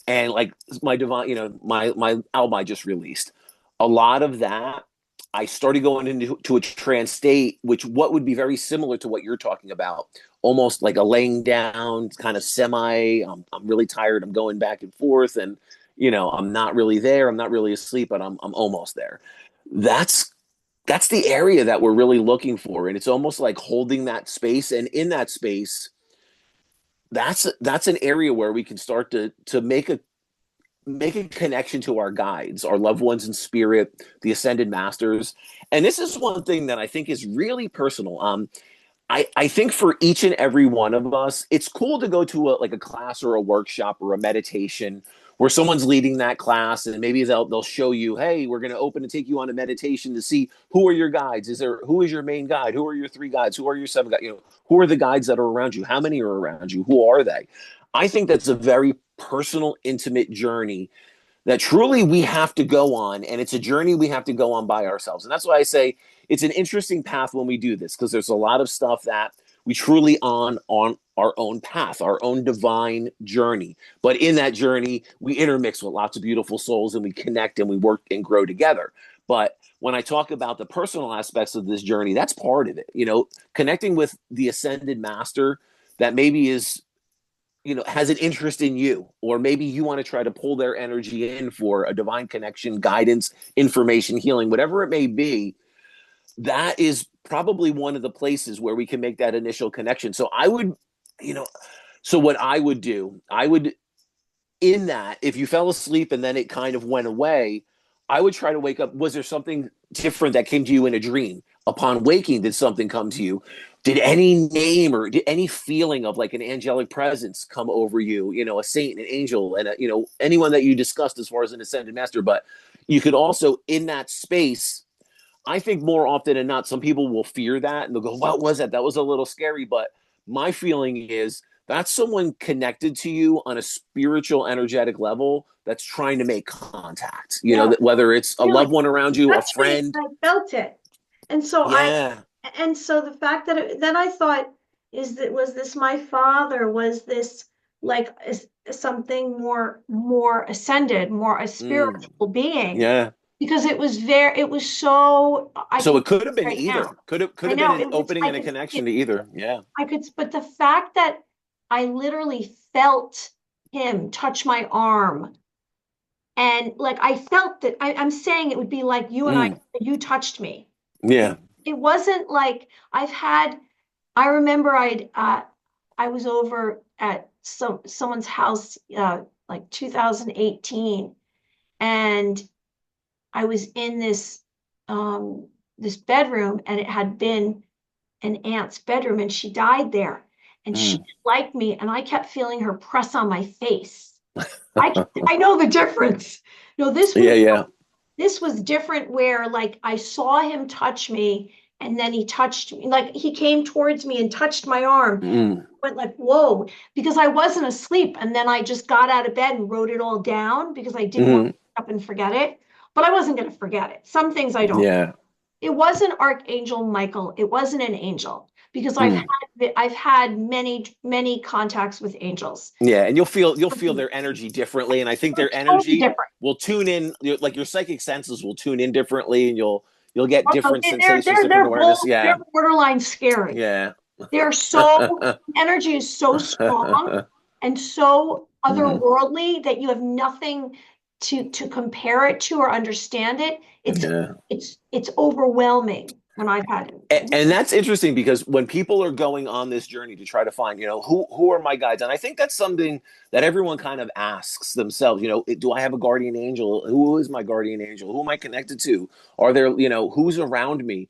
and like my divine, my album I just released, a lot of that I started going into a trance state, which what would be very similar to what you're talking about, almost like a laying down kind of semi. I'm really tired. I'm going back and forth, and I'm not really there. I'm not really asleep, but I'm almost there. That's that's the area that we're really looking for, and it's almost like holding that space. And in that space, that's an area where we can start to make a connection to our guides, our loved ones in spirit, the ascended masters. And this is one thing that I think is really personal. I think for each and every one of us, it's cool to go to a class or a workshop or a meditation where someone's leading that class and maybe they'll show you, hey, we're going to open and take you on a meditation to see who are your guides. Who is your main guide? Who are your 3 guides? Who are your 7 guides? Who are the guides that are around you? How many are around you? Who are they? I think that's a very personal, intimate journey that truly we have to go on. And it's a journey we have to go on by ourselves. And that's why I say it's an interesting path when we do this, because there's a lot of stuff that we truly on our own path, our own divine journey. But in that journey, we intermix with lots of beautiful souls and we connect and we work and grow together. But when I talk about the personal aspects of this journey, that's part of it. Connecting with the ascended master that maybe is has an interest in you, or maybe you want to try to pull their energy in for a divine connection, guidance, information, healing, whatever it may be. That is probably one of the places where we can make that initial connection. So so what I would do, in that, if you fell asleep and then it kind of went away, I would try to wake up. Was there something different that came to you in a dream? Upon waking, did something come to you? Did any name or did any feeling of like an angelic presence come over you? A saint, an angel, and anyone that you discussed as far as an ascended master. But you could also, in that space, I think more often than not, some people will fear that and they'll go, "What was that? That was a little scary." But my feeling is that's someone connected to you on a spiritual, energetic level that's trying to make contact.
Yeah,
Whether it's a
really.
loved one around you, a
That's me.
friend.
I felt it. And so
Yeah.
the fact that then I thought, was this my father? Was this like something more ascended, more a
Mm.
spiritual being?
Yeah.
because it was so, I
So
can
it could have been
right now.
either. Could
I
have been
know
an
it was,
opening
I
and a
could,
connection to either. Yeah.
but the fact that I literally felt him touch my arm, and like I felt that I'm saying it would be like you and I,
Mm.
you touched me.
Yeah.
It wasn't like I remember I was over at someone's house, like 2018, and I was in this bedroom, and it had been an aunt's bedroom, and she died there, and she
Mm.
didn't like me, and I kept feeling her press on my face. I know the difference. No,
Yeah. Yeah.
this was different, where like I saw him touch me, and then he touched me, like he came towards me and touched my arm.
Mm.
Went like, whoa, because I wasn't asleep. And then I just got out of bed and wrote it all down because I didn't want to
Mm.
wake up and forget it. But I wasn't going to forget it. Some things I don't.
Yeah.
It wasn't Archangel Michael. It wasn't an angel, because
Mm.
I've had many contacts with angels.
Yeah, and you'll feel their energy differently, and I think their
Totally
energy
different.
will tune in, like your psychic senses will tune in differently, and you'll get
Also,
different sensations, different awareness.
they're
Yeah,
borderline scary.
yeah.
They're so energy is so strong and so
Mhm.
otherworldly that you have nothing to compare it to or understand it.
Yeah.
It's overwhelming when I've had it.
And that's interesting because when people are going on this journey to try to find, who are my guides, and I think that's something that everyone kind of asks themselves. Do I have a guardian angel? Who is my guardian angel? Who am I connected to? Are there, who's around me?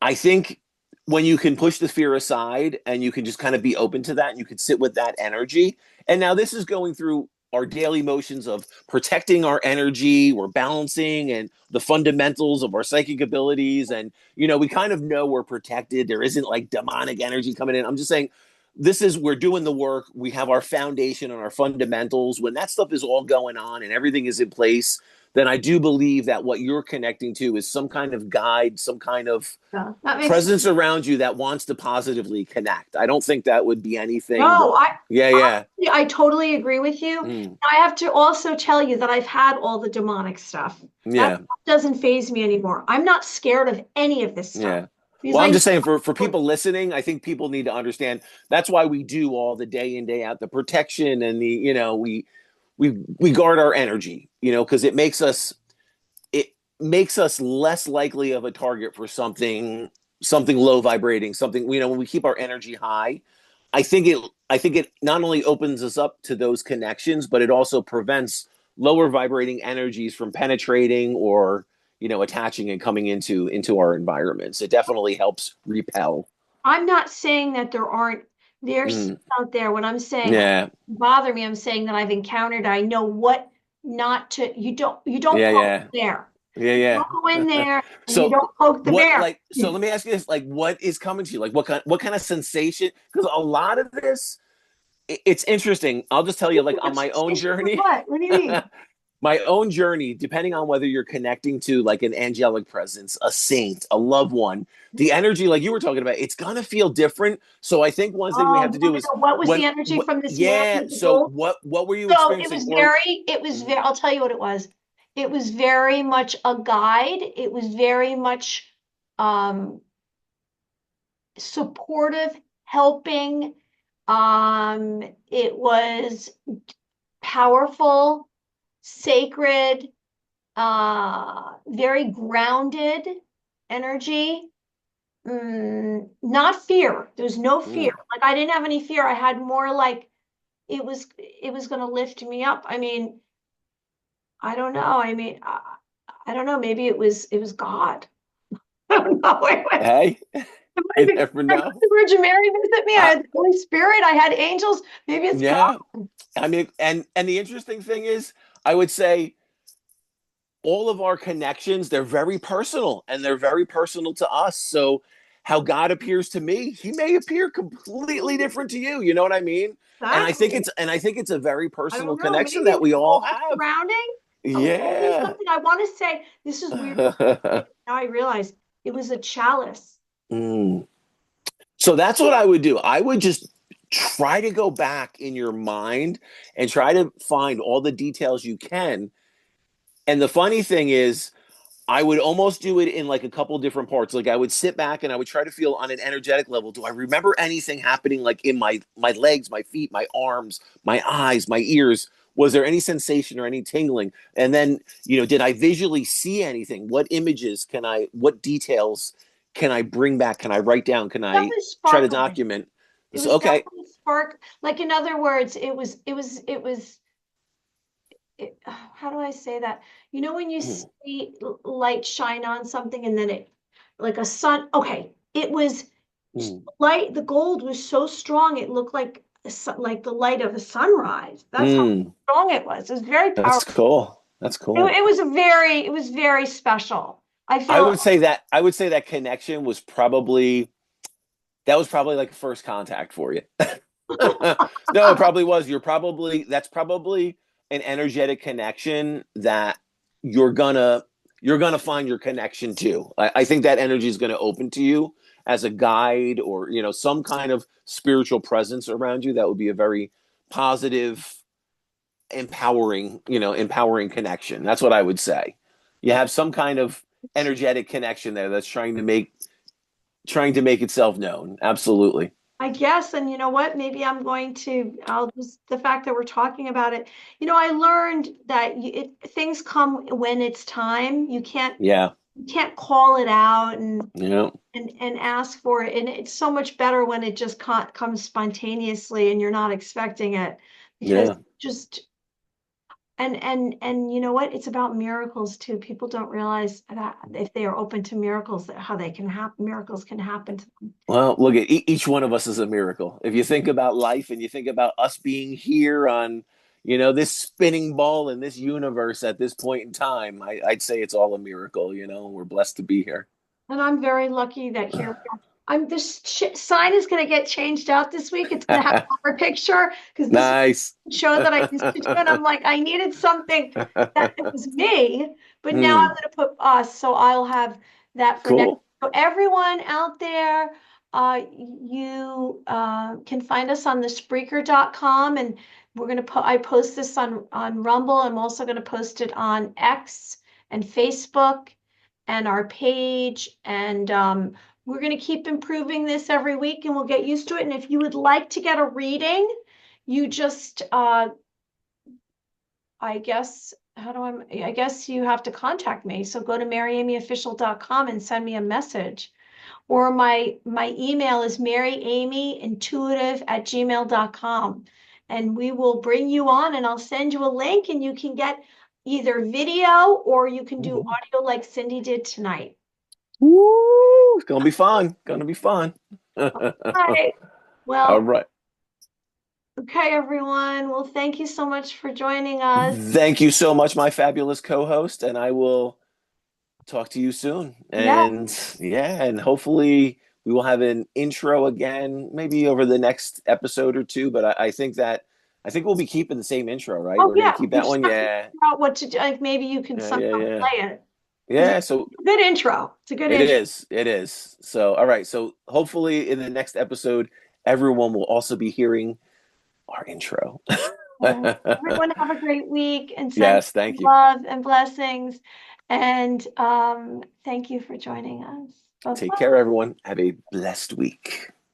I think when you can push the fear aside and you can just kind of be open to that and you can sit with that energy. And now this is going through our daily motions of protecting our energy, we're balancing and the fundamentals of our psychic abilities. And, we kind of know we're protected. There isn't like demonic energy coming in. I'm just saying we're doing the work. We have our foundation and our fundamentals. When that stuff is all going on and everything is in place, then I do believe that what you're connecting to is some kind of guide, some kind of
Yeah, that makes sense.
presence around you that wants to positively connect. I don't think that would be anything.
No,
Yeah.
I totally agree with you.
Mm,
I have to also tell you that I've had all the demonic stuff. That
yeah.
doesn't faze me anymore. I'm not scared of any of this stuff
Yeah.
because
Well,
I
I'm
know
just saying for people listening, I think people need to understand that's why we do all the day in, day out, the protection and we guard our energy, because it makes us less likely of a target for something low vibrating, something, when we keep our energy high. I think it not only opens us up to those connections, but it also prevents lower vibrating energies from penetrating or attaching and coming into our environments. It definitely helps repel.
I'm not saying that there's
Mm,
out there. When I'm saying
yeah,
bother me, I'm saying that I've encountered, I know what not to, you don't
yeah,
go
yeah,
there.
yeah,
You
yeah.
don't go in there, and you
So
don't poke the
what,
bear.
like, so let me ask you this, like, what is coming to you? Like, what kind of sensation? Because a lot of this, it's interesting. I'll just tell you, like, on my own journey,
What? What do you mean?
my own journey, depending on whether you're connecting to like an angelic presence, a saint, a loved one, the energy, like you were talking about, it's gonna feel different. So I think one thing we
Oh,
have
you
to
want
do
to
is
know what was the
when,
energy from this man
yeah.
with the
So
gold?
what were you
So
experiencing? Or
I'll tell you what it was. It was very much a guide. It was very much um, supportive, helping. It was powerful, sacred, very grounded energy. Not fear. There was no fear.
mm,
Like I didn't have any fear. I had more like it was going to lift me up. I mean, I don't know. I don't know. Maybe it was God. I don't know.
hey,
I
you never
had
know.
the Virgin Mary visit me. I
I,
had the Holy Spirit. I had angels. Maybe it's
yeah.
God.
I mean, and the interesting thing is, I would say all of our connections, they're very personal and they're very personal to us. So how God appears to me, he may appear completely different to you. You know what I mean? And I think
Exactly.
it's a very
I
personal
don't know.
connection
Maybe
that
it was
we all
all
have.
surrounding. Let me tell you
Yeah.
something. I want to say this is weird. Now I realize it was a chalice.
Mm. So that's what I would do. I would just try to go back in your mind and try to find all the details you can. And the funny thing is, I would almost do it in like a couple different parts. Like I would sit back and I would try to feel on an energetic level. Do I remember anything happening like in my legs, my feet, my arms, my eyes, my ears? Was there any sensation or any tingling? And then, did I visually see anything? What images what details can I bring back? Can I write down? Can I
Definitely
try to
sparkling.
document?
It
So,
was
okay.
definitely spark. Like in other words, how do I say that? When you see light shine on something and then like a sun, okay, it was light, the gold was so strong, it looked like like the light of a sunrise. That's how strong it was. It was very
That's
powerful.
cool. That's cool.
It was very special.
I would say that connection was probably like first contact for you. No, it probably was. That's probably an energetic connection that you're gonna find your connection to. I think that energy is gonna open to you as a guide or some kind of spiritual presence around you that would be a very positive, empowering connection. That's what I would say. You have some kind of energetic connection there that's trying to make itself known. Absolutely.
I guess, and you know what? Maybe I'll just, the fact that we're talking about it, I learned that things come when it's time.
Yeah.
You can't call it out
Yeah.
and ask for it. And it's so much better when it just comes spontaneously and you're not expecting it, because
Yeah.
just, and you know what? It's about miracles too. People don't realize that if they are open to miracles, that how they can happen, miracles can happen to them.
Well, look at each one of us is a miracle. If you think about life and you think about us being here on, this spinning ball in this universe at this point in time, I'd say it's all a miracle. We're blessed to be here.
And I'm very lucky that here we are. This sign is going to get changed out this week. It's going to have our picture, because this
Nice.
is a show that I used to do, and I'm like, I needed something that it was me, but now I'm going to put us, so I'll have that for next.
Cool.
So everyone out there, you can find us on the Spreaker.com, and I post this on Rumble. I'm also going to post it on X and Facebook and our page, and we're going to keep improving this every week, and we'll get used to it. And if you would like to get a reading, you just I guess you have to contact me. So go to maryamyofficial.com and send me a message, or my email is maryamyintuitive@gmail.com, and we will bring you on, and I'll send you a link, and you can get either video or you can do audio like Cindy did tonight.
Woo! It's gonna be fun. Gonna be fun.
Right. Well,
All right.
okay, everyone. Well, thank you so much for joining us.
Thank you so much, my fabulous co-host, and I will talk to you soon. And and hopefully we will have an intro again, maybe over the next episode or two. But I think we'll be keeping the same intro, right?
Oh,
We're gonna keep that one. Yeah.
Out what to do. Like maybe you can somehow play it.
Yeah. So
good intro. It's a good
it
intro.
is. It is. So all right. So hopefully in the next episode, everyone will also be hearing our intro.
Everyone have a great week, and
yes, thank you.
Love and blessings. And thank you for joining us. Bye-bye.
Take care, everyone. Have a blessed week.